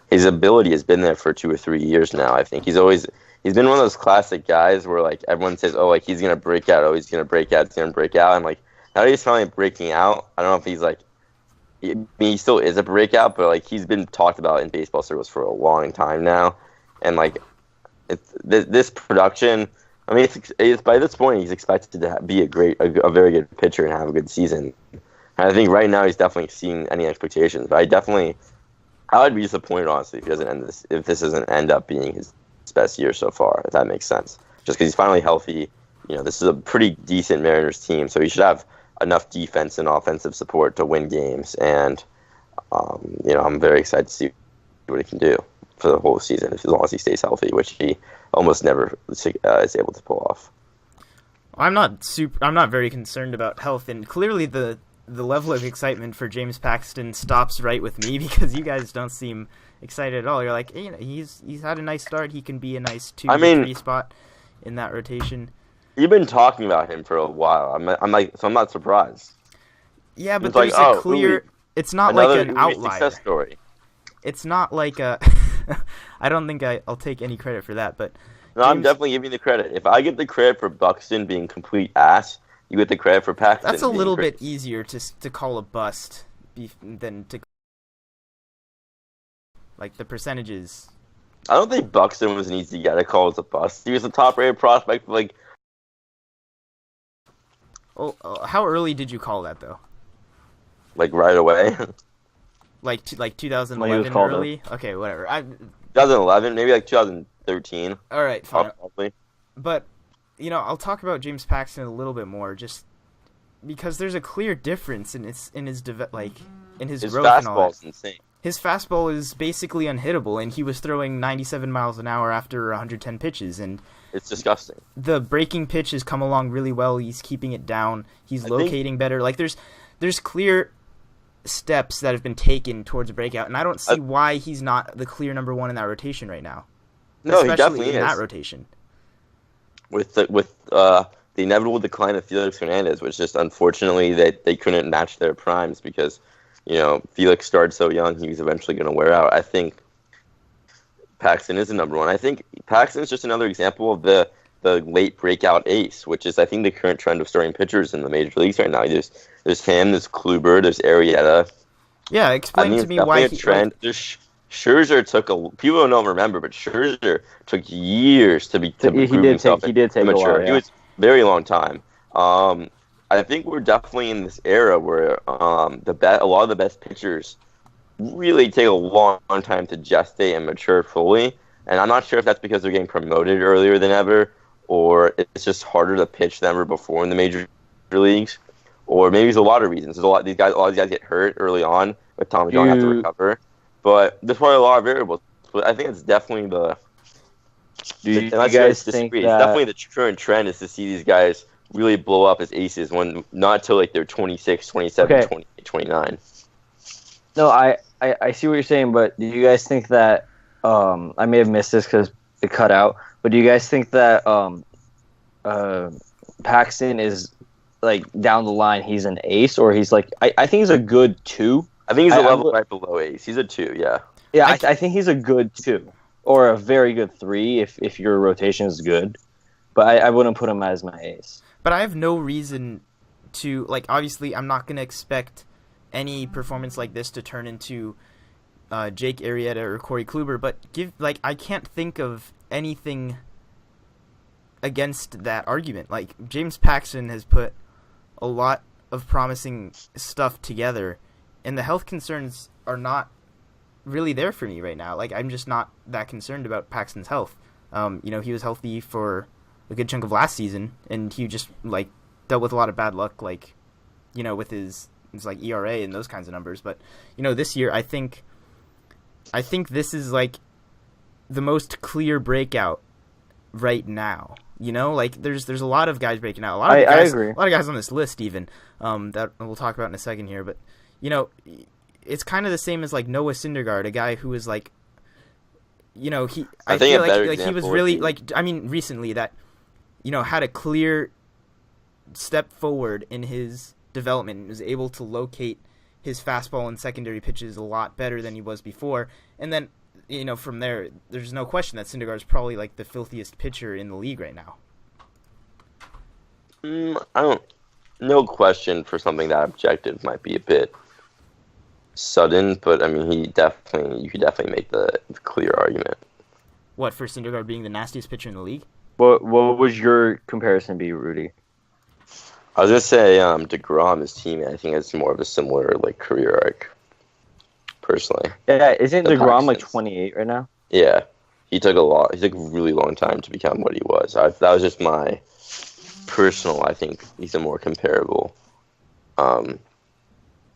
Speaker 3: his ability has been there for 2 or 3 years now. I think he's been one of those classic guys where, like, everyone says, oh, like, he's gonna break out, he's gonna break out. And, like, now that he's finally breaking out, I don't know if he's like, he still is a breakout, but, like, he's been talked about in baseball circles for a long time now, and, like, this production. I mean, it's by this point he's expected to be a very good pitcher and have a good season. And I think right now he's definitely exceeding any expectations. But I would be disappointed, honestly, if this doesn't end up being his best year so far, if that makes sense. Just because he's finally healthy. This is a pretty decent Mariners team, so he should have enough defense and offensive support to win games. And, I'm very excited to see what he can do for the whole season, as long as he stays healthy, which he almost never is able to pull off.
Speaker 1: I'm not very concerned about health, and clearly the level of excitement for James Paxton stops right with me, because you guys don't seem excited at all. You're like, he's had a nice start. He can be a nice 2 to 3 spot in that rotation.
Speaker 3: You've been talking about him for a while. So I'm not surprised.
Speaker 1: Yeah, but there's a clear. It's not like an outlier.
Speaker 3: Success story.
Speaker 1: It's not like a. I don't think I'll take any credit for that, but.
Speaker 3: No, I'm definitely giving the credit. If I get the credit for Buxton being complete ass, you get the credit for Paxton.
Speaker 1: That's a little bit easier to call a bust than to. Like, the percentages.
Speaker 3: I don't think Buxton was an easy guy to call as a bust. He was a top-rated prospect, like.
Speaker 1: Oh, how early did you call that, though?
Speaker 3: Like, right away.
Speaker 1: like 2011 early? Okay, whatever.
Speaker 3: 2011, maybe like 2013.
Speaker 1: All right, fine.
Speaker 3: Probably.
Speaker 1: But, I'll talk about James Paxton a little bit more, just because there's a clear difference in his growth and all that. His
Speaker 3: fastball's insane.
Speaker 1: His fastball is basically unhittable, and he was throwing 97 miles an hour after 110 pitches, and
Speaker 3: it's disgusting.
Speaker 1: The breaking pitch has come along really well. He's keeping it down. He's locating better. Like, there's clear steps that have been taken towards a breakout, and I don't see why he's not the clear number 1 in that rotation right now.
Speaker 3: No,
Speaker 1: especially
Speaker 3: he definitely
Speaker 1: in
Speaker 3: is.
Speaker 1: that rotation.
Speaker 3: With the inevitable decline of Felix Hernandez, which just unfortunately they couldn't match their primes because, Felix started so young, he was eventually going to wear out. I think Paxton is the number 1. I think Paxton is just another example of the late breakout ace, which is, I think, the current trend of starting pitchers in the major leagues right now. There's him, there's Kluber, there's Arrieta.
Speaker 1: Yeah, explain to me why
Speaker 3: a trend. Scherzer people don't remember, but Scherzer took years to prove himself.
Speaker 2: He did take
Speaker 3: mature.
Speaker 2: A while, yeah.
Speaker 3: He was a very long time. I think we're definitely in this era where a lot of the best pitchers really take a long time to gestate and mature fully. And I'm not sure if that's because they're getting promoted earlier than ever, or it's just harder to pitch than ever before in the major leagues, or maybe there's a lot of reasons. There's a lot of these guys get hurt early on, with Tommy John have to recover. But there's probably a lot of variables. But I think it's definitely
Speaker 2: you guys think that...
Speaker 3: It's definitely the current trend is to see these guys really blow up as aces when not till like they're 26, 27, 28, 29.
Speaker 2: No, I see what you're saying, but do you guys think that I may have missed this because it cut out, but do you guys think that Paxton is, like, down the line he's an ace, or he's like I think he's a good 2?
Speaker 3: I think he's a level right below ace. He's a 2, yeah.
Speaker 2: Yeah, I think he's a good 2 or a very good 3 if your rotation is good, but I wouldn't put him as my ace.
Speaker 1: But I have no reason to, like, obviously I'm not going to expect any performance like this to turn into Jake Arrieta or Corey Kluber, but I can't think of anything against that argument. Like, James Paxton has put a lot of promising stuff together, and the health concerns are not really there for me right now. Like, I'm just not that concerned about Paxton's health. He was healthy for a good chunk of last season, and he just, like, dealt with a lot of bad luck, like, with his like ERA and those kinds of numbers. But, this year, I think I think this is like the most clear breakout right now. You know, like there's a lot of guys breaking out.
Speaker 2: I agree.
Speaker 1: A lot of guys on this list even that we'll talk about in a second here. But you know, it's kind of the same as like Noah Syndergaard, a guy who was like, you know, I feel like he was really like, I mean, recently that, you know, had a clear step forward in his development and was able to locate his fastball and secondary pitches a lot better than he was before. And then, you know, from there, there's no question that Syndergaard is probably like the filthiest pitcher in the league right now.
Speaker 3: No question for something that objective might be a bit sudden, but I mean, you could definitely make the clear argument.
Speaker 1: What, for Syndergaard being the nastiest pitcher in the league?
Speaker 2: What would your comparison be, Rudy?
Speaker 3: I was gonna say DeGrom, his teammate. I think it's more of a similar like career arc. Personally,
Speaker 2: yeah, isn't DeGrom like
Speaker 3: Paxton's.
Speaker 2: 28 right now?
Speaker 3: Yeah, he took a really long time to become what he was. That was just my personal. I think he's a more comparable.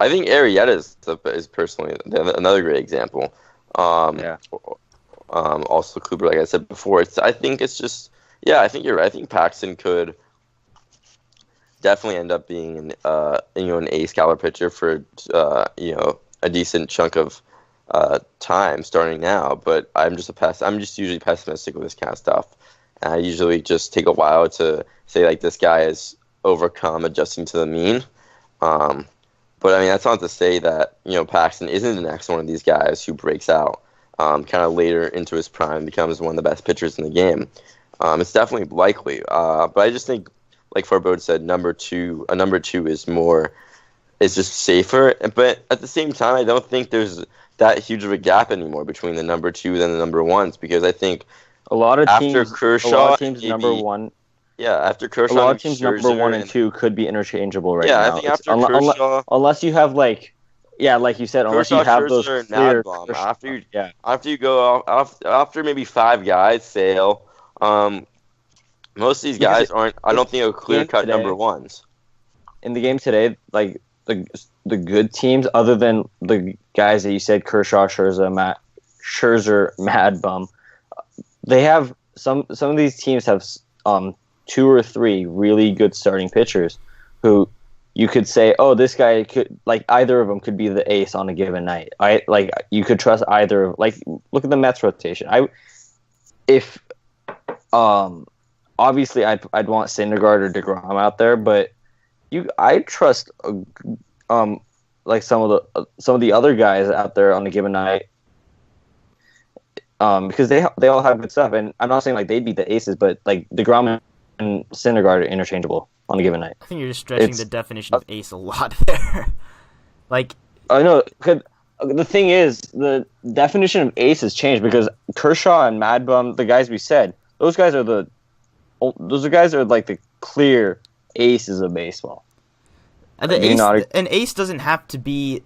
Speaker 3: I think Arrieta is personally another great example.
Speaker 2: Yeah.
Speaker 3: Also Kluber, like I said before, I think you're right. I think Paxton could definitely end up being an ace caliber pitcher for a decent chunk of time starting now. But I'm just usually pessimistic with this kind of stuff. And I usually just take a while to say like this guy is overcome adjusting to the mean. But I mean, that's not to say that, you know, Paxton isn't the next one of these guys who breaks out kind of later into his prime and becomes one of the best pitchers in the game. It's definitely likely. But I just think, like Farbode said, number two is just safer. But at the same time, I don't think there's that huge of a gap anymore between the number two and the number ones, because I think
Speaker 2: a lot of
Speaker 3: teams
Speaker 2: number one.
Speaker 3: Yeah, after Kershaw,
Speaker 2: a lot of teams number 1 and 2 could be interchangeable right now.
Speaker 3: Yeah, I think after Kershaw,
Speaker 2: unless you have like you said, unless you have those clear.
Speaker 3: After you go after maybe 5 guys, Sale. Most of these guys aren't. I don't think are clear cut number ones.
Speaker 2: In the game today, like the good teams, other than the guys that you said, Kershaw, Scherzer, Mad Bum, they have some of these teams have 2 or 3 really good starting pitchers who you could say, oh, this guy could, like, either of them could be the ace on a given night. You could trust either. Like, look at the Mets rotation. Obviously I'd want Syndergaard or DeGrom out there, but I trust like some of the other guys out there on a given night, because they all have good stuff. And I'm not saying like they'd be the aces, but like DeGrom and Syndergaard are interchangeable on a given night.
Speaker 1: I think you're just stretching the definition of ace a lot there. Like,
Speaker 2: I know. The thing is, the definition of ace has changed because Kershaw and Mad Bum, the guys we said, those guys are like the clear aces of baseball.
Speaker 1: An ace doesn't have to be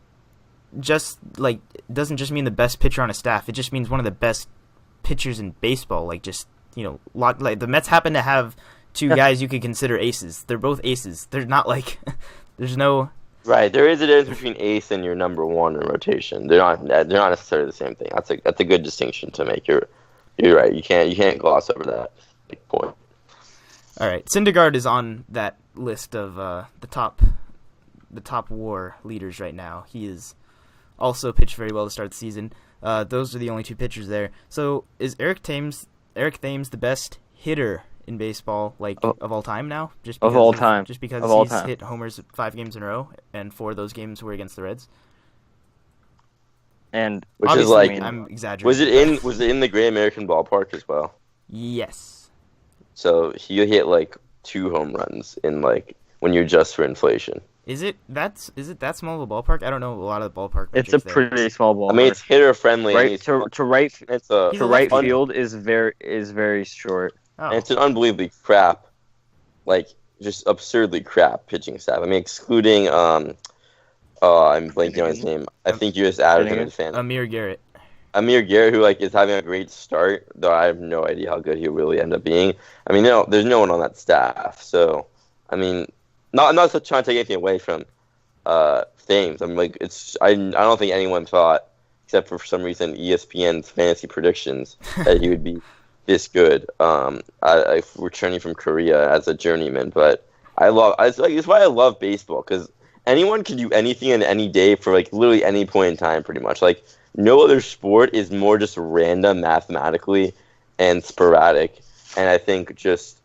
Speaker 1: just like, doesn't just mean the best pitcher on a staff. It just means one of the best pitchers in baseball. Like, just, you know, like the Mets happen to have 2 guys you could consider aces. They're both aces. They're not like there's no
Speaker 3: right. There is a difference between ace and your number 1 in rotation. They're not necessarily the same thing. That's a good distinction to make. You're right. You can't gloss over that big point.
Speaker 1: All right, Syndergaard is on that list of the top WAR leaders right now. He is also pitched very well to start the season. Those are the only 2 pitchers there. So is Eric Thames the best hitter in baseball, like of all time now? Just because he's hit homers 5 games in a row, and 4 of those games were against the Reds.
Speaker 2: And
Speaker 3: which
Speaker 1: obviously,
Speaker 3: is like,
Speaker 1: I'm exaggerating.
Speaker 3: Was it in the Great American Ballpark as well?
Speaker 1: Yes.
Speaker 3: So he hit like 2 home runs in like when you adjust for inflation.
Speaker 1: Is it that small of a ballpark? I don't know a lot of the ballpark.
Speaker 2: It's a pretty small ballpark.
Speaker 3: I mean, it's hitter friendly.
Speaker 2: Right to right field is very short.
Speaker 3: Oh. And it's an unbelievably crap, like just absurdly crap pitching staff. I mean, excluding I'm blanking on his name. I think you just added him as a fan.
Speaker 1: Amir Garrett,
Speaker 3: who like is having a great start, though I have no idea how good he'll really end up being. I mean, there's no one on that staff, so I mean, I'm not trying to take anything away from Thames. I'm like, I don't think anyone thought except for some reason ESPN's fantasy predictions that he would be this good. Returning from Korea as a journeyman, but it's why I love baseball, because anyone can do anything on any day for like literally any point in time, pretty much. Like no other sport is more just random mathematically and sporadic, and I think just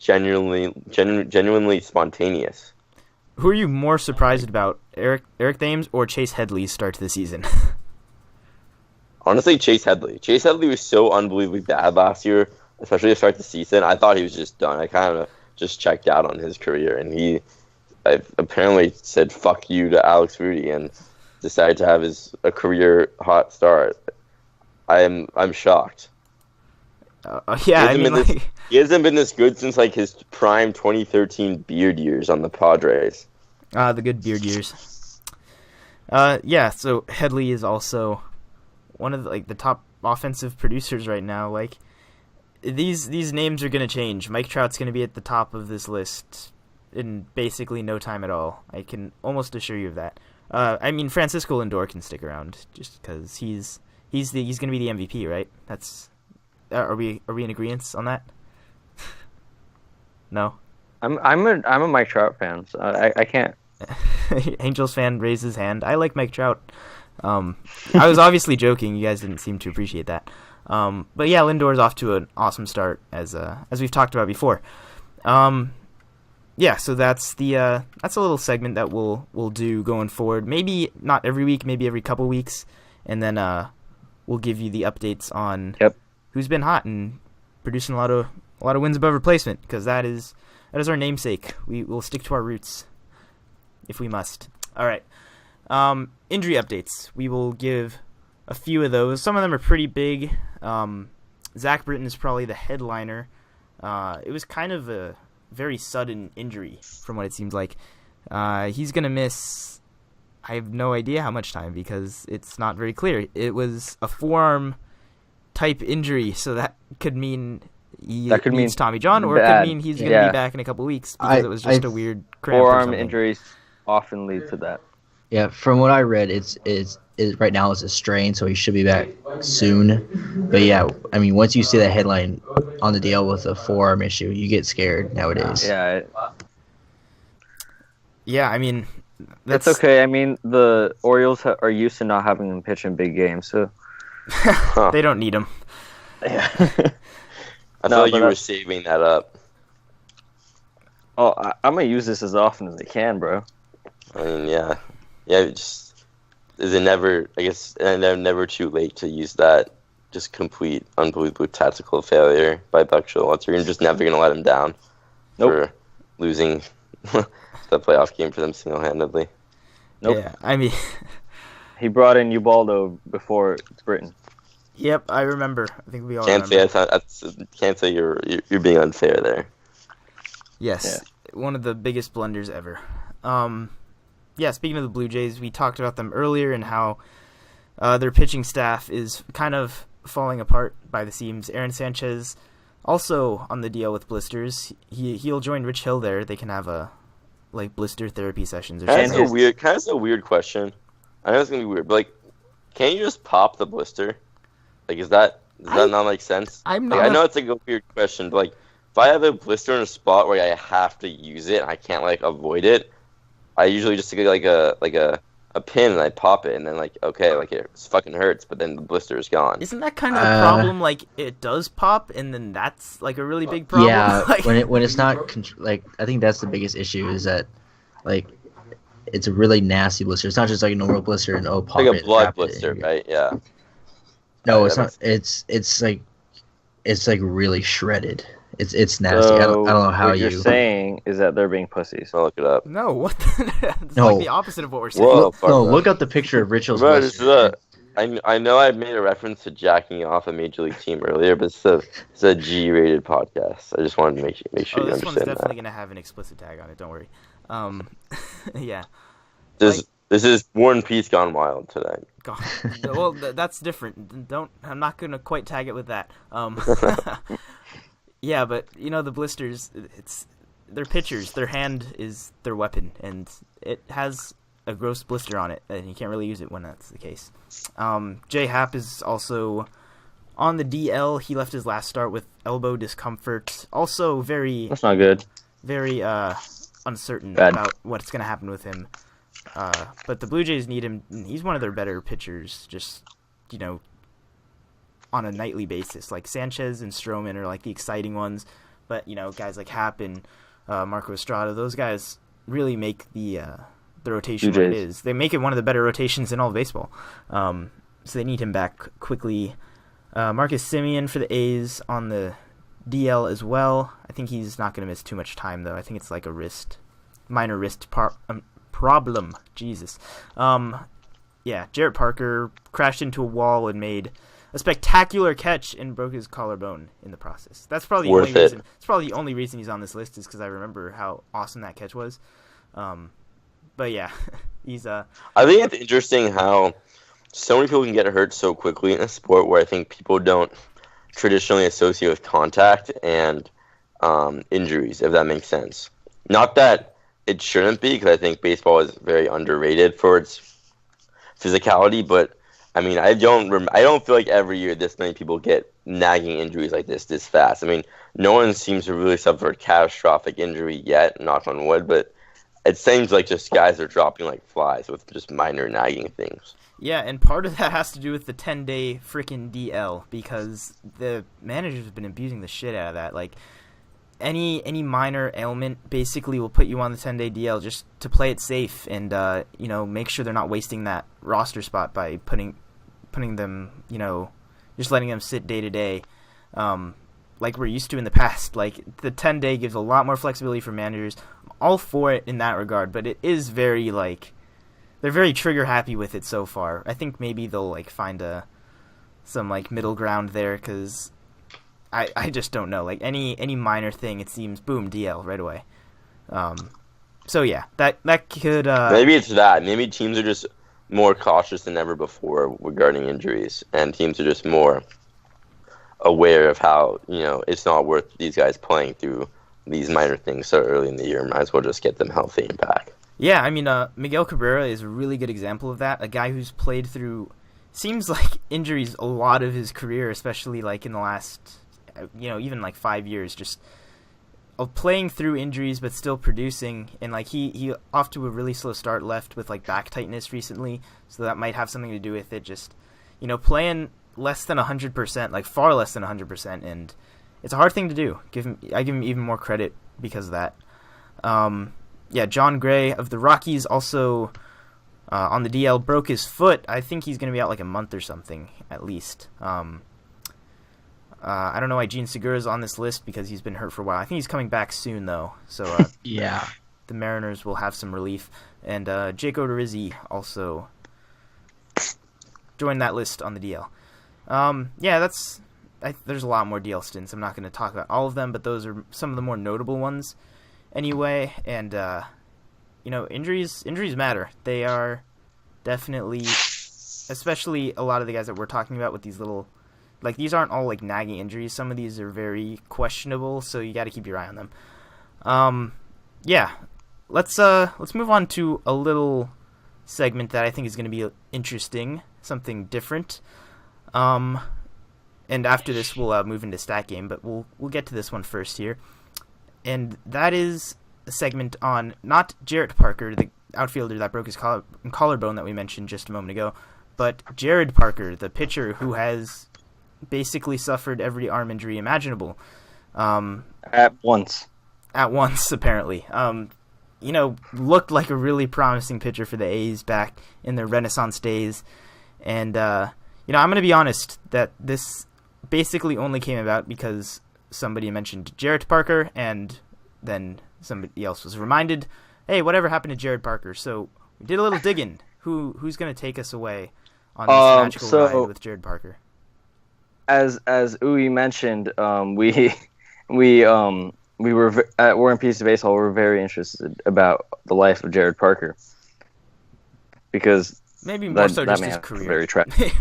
Speaker 3: genuinely spontaneous.
Speaker 1: Who are you more surprised about, Eric Thames or Chase Headley's start to the season?
Speaker 3: Honestly, Chase Headley. Chase Headley was so unbelievably bad last year, especially to start the season. I thought he was just done. I kind of just checked out on his career, and I apparently said "fuck you" to Alex Rudy and decided to have a career hot start. I'm shocked.
Speaker 1: Yeah,
Speaker 3: he hasn't been this good since like his prime 2013 beard years on the Padres.
Speaker 1: The good beard years. Yeah. So Headley is also one of the top offensive producers right now. Like these names are gonna change. Mike Trout's gonna be at the top of this list in basically no time at all. I can almost assure you of that. Francisco Lindor can stick around just because he's gonna be the MVP, right? That's. Are we in agreement on that? No.
Speaker 2: I'm a Mike Trout fan, so I can't.
Speaker 1: Angels fan raised his hand. I like Mike Trout. I was obviously joking. You guys didn't seem to appreciate that. But yeah, Lindor's off to an awesome start as we've talked about before. Yeah, so that's a little segment that we'll do going forward. Maybe not every week, maybe every couple weeks, and then we'll give you the updates on who's been hot and producing a lot of wins above replacement, because that is our namesake. We will stick to our roots if we must. All right. Injury updates. We will give a few of those. Some of them are pretty big. Zach Britton is probably the headliner. It was kind of a very sudden injury from what it seems like. He's going to miss, I have no idea how much time because it's not very clear. It was a forearm type injury, so that could mean means Tommy John, or it could mean he's going to be back in a couple weeks because it was just a weird cramp.
Speaker 2: Forearm injuries often lead to that.
Speaker 4: Yeah, from what I read, it's right now it's a strain, so he should be back soon. But yeah, once you see that headline on the deal with a forearm issue, you get scared nowadays.
Speaker 2: Yeah.
Speaker 1: That's
Speaker 2: okay. The Orioles are used to not having him pitch in big games, so
Speaker 1: they don't need him.
Speaker 2: Yeah.
Speaker 3: I feel like you were saving that up.
Speaker 2: Oh, I'm gonna use this as often as I can, bro.
Speaker 3: Yeah. Just is it never? I guess never too late to use that. Just complete unbelievable tactical failure by Buck Showalter. You're just never gonna let him down for losing the playoff game for them single-handedly.
Speaker 2: Nope.
Speaker 1: Yeah,
Speaker 2: he brought in Ubaldo before Britton.
Speaker 1: Yep, I remember. I think we all
Speaker 3: can't
Speaker 1: remember.
Speaker 3: Can't say you're being unfair there.
Speaker 1: Yes, one of the biggest blunders ever. Speaking of the Blue Jays, we talked about them earlier and how their pitching staff is kind of falling apart by the seams. Aaron Sanchez also on the deal with blisters. He'll join Rich Hill there. They can have blister therapy sessions or something.
Speaker 3: Kind of a weird question. I know it's gonna be weird, but can't you just pop the blister? Does that not make sense? I know it's a weird question, but if I have a blister in a spot where I have to use it and I can't avoid it, I usually just take a pin and I pop it and then it fucking hurts, but then the blister is gone.
Speaker 1: Isn't that kind of a problem? It does pop and then that's a really big problem.
Speaker 4: Yeah, when it's not I think that's the biggest issue is that it's a really nasty blister. It's not just a normal blister and pop it.
Speaker 3: Like a blood blister, right? Yeah.
Speaker 4: No, it's not. It's really shredded. It's nasty. I don't know how
Speaker 2: what you're saying is that they're being pussies.
Speaker 3: I'll look it up.
Speaker 1: No, what? It's the opposite of what we're saying.
Speaker 3: Whoa,
Speaker 4: look up the picture of Rich Hill's blister.
Speaker 3: I know I made a reference to jacking off a major league team earlier, but it's a G-rated podcast. I just wanted to make sure you understand that.
Speaker 1: This one's definitely going to have an explicit tag on it. Don't worry. Yeah.
Speaker 3: This is War and Peace Gone Wild today.
Speaker 1: God. Well, that's different. I'm not going to quite tag it with that. Yeah, but the blisters, they're pitchers. Their hand is their weapon, and it has a gross blister on it, and you can't really use it when that's the case. Jay Happ is also on the DL. He left his last start with elbow discomfort. Also
Speaker 2: That's not good.
Speaker 1: very uncertain
Speaker 2: Bad.
Speaker 1: about what's going to happen with him. But the Blue Jays need him. He's one of their better pitchers, just, on a nightly basis. Like Sanchez and Stroman are like the exciting ones, but, guys like Happ and Marco Estrada, those guys really make the rotation what it is. They make it one of the better rotations in all of baseball. So they need him back quickly. Marcus Semien for the A's on the DL as well. I think he's not going to miss too much time, though. I think it's like a minor wrist problem. Jesus. Jarrod Parker crashed into a wall and made a spectacular catch and broke his collarbone in the process. That's probably the only reason. It's probably the only reason he's on this list is because I remember how awesome that catch was. But yeah, he's
Speaker 3: I think it's interesting how so many people can get hurt so quickly in a sport where I think people don't traditionally associate with contact and injuries, if that makes sense. Not that it shouldn't be, because I think baseball is very underrated for its physicality, but I mean, I don't feel like every year this many people get nagging injuries like this fast. I mean, no one seems to really suffer a catastrophic injury yet, knock on wood, but it seems like just guys are dropping like flies with just minor nagging things.
Speaker 1: Yeah, and part of that has to do with the 10-day freaking DL, because the managers have been abusing the shit out of that. Like, any minor ailment basically will put you on the 10-day DL just to play it safe and, make sure they're not wasting that roster spot by putting them, just letting them sit day to day, like we're used to in the past. Like, the 10-day gives a lot more flexibility for managers. I'm all for it in that regard, but it is very, they're very trigger happy with it so far. I think maybe they'll find some middle ground there, because I just don't know. Like any minor thing, it seems boom DL right away. So yeah, that could
Speaker 3: maybe it's that. Maybe teams are just more cautious than ever before regarding injuries, and teams are just more aware of how it's not worth these guys playing through these minor things so early in the year. Might as well just get them healthy and back.
Speaker 1: Yeah, I mean, Miguel Cabrera is a really good example of that. A guy who's played through, seems like, injuries a lot of his career, especially in the last, even 5 years, just playing through injuries but still producing. And he off to a really slow start, left with back tightness recently, so that might have something to do with it. Just playing less than 100%, far less than 100%, and it's a hard thing to do. I give him even more credit because of that. Yeah, John Gray of the Rockies also on the DL broke his foot. I think he's going to be out a month or something at least. I don't know why Gene Segura's on this list because he's been hurt for a while. I think he's coming back soon though. So
Speaker 4: yeah,
Speaker 1: the Mariners will have some relief. And Jake Odorizzi also joined that list on the DL. There's a lot more DL stints. I'm not going to talk about all of them, but those are some of the more notable ones. Anyway, and injuries matter. They are definitely, especially a lot of the guys that we're talking about with these little, these aren't all nagging injuries. Some of these are very questionable, so you got to keep your eye on them. Let's move on to a little segment that I think is going to be interesting, something different. And after this, we'll move into Stat Game, but we'll get to this one first here. And that is a segment on not Jarrod Parker, the outfielder that broke his collarbone that we mentioned just a moment ago, but Jarrod Parker, the pitcher who has basically suffered every arm injury imaginable.
Speaker 2: At once,
Speaker 1: apparently. Looked like a really promising pitcher for the A's back in their Renaissance days. And, I'm going to be honest that this basically only came about because somebody mentioned Jarrod Parker, and then somebody else was reminded, hey, whatever happened to Jarrod Parker? So we did a little digging. Who's going to take us away on this magical ride with Jarrod Parker?
Speaker 2: As Uwe mentioned, we were at War and Peace of Baseball. We're very interested about the life of Jarrod Parker because
Speaker 1: maybe more so just his career.
Speaker 2: Very tragic.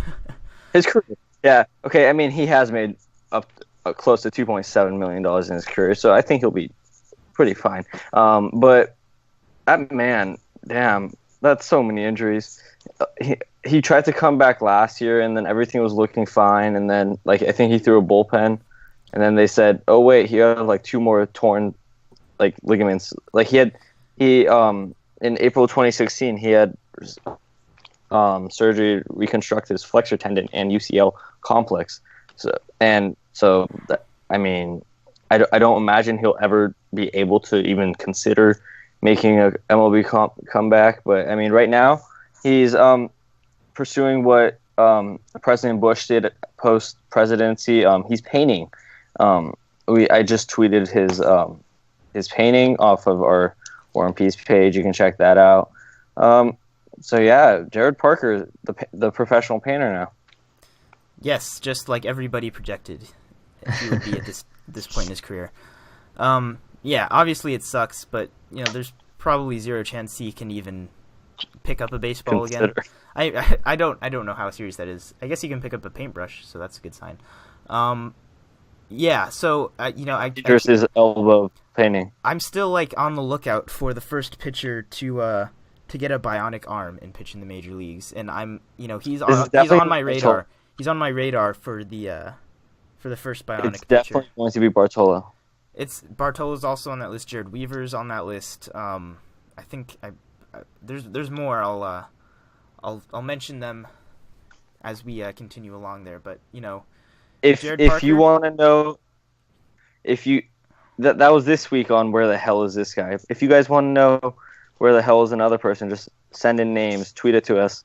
Speaker 2: His career, yeah. Okay, I mean he has made up close to $2.7 million in his career, so I think he'll be pretty fine. But that man, damn, that's so many injuries. He tried to come back last year, and then everything was looking fine. And then, like, I think he threw a bullpen, and then they said, "Oh wait, he had like 2 more torn, like, ligaments." Like he in April 2016 he had surgery to reconstruct his flexor tendon and UCL complex. I mean, I don't imagine he'll ever be able to even consider making a MLB comeback. But I mean, right now he's pursuing what President Bush did post presidency. He's painting. I just tweeted his painting off of our War and Peace page. You can check that out. So yeah, Jarrod Parker, the professional painter now.
Speaker 1: Yes, just like everybody projected he would be at this point in his career. Yeah, obviously it sucks, but there's probably zero chance he can even pick up a baseball again. I don't know how serious that is. I guess he can pick up a paintbrush, so that's a good sign. Yeah, so
Speaker 2: Here's his elbow painting.
Speaker 1: I'm still like on the lookout for the first pitcher to get a bionic arm and pitch in the major leagues, and he's on my radar. He's on my radar for the first bionic pitcher.
Speaker 2: It's definitely going to be Bartolo.
Speaker 1: Bartolo's also on that list. Jared Weaver's on that list. I think there's more. I'll mention them as we continue along there. But
Speaker 2: if you want to know, that was this week on Where the Hell Is This Guy? If you guys want to know where the hell is another person, just send in names, tweet it to us.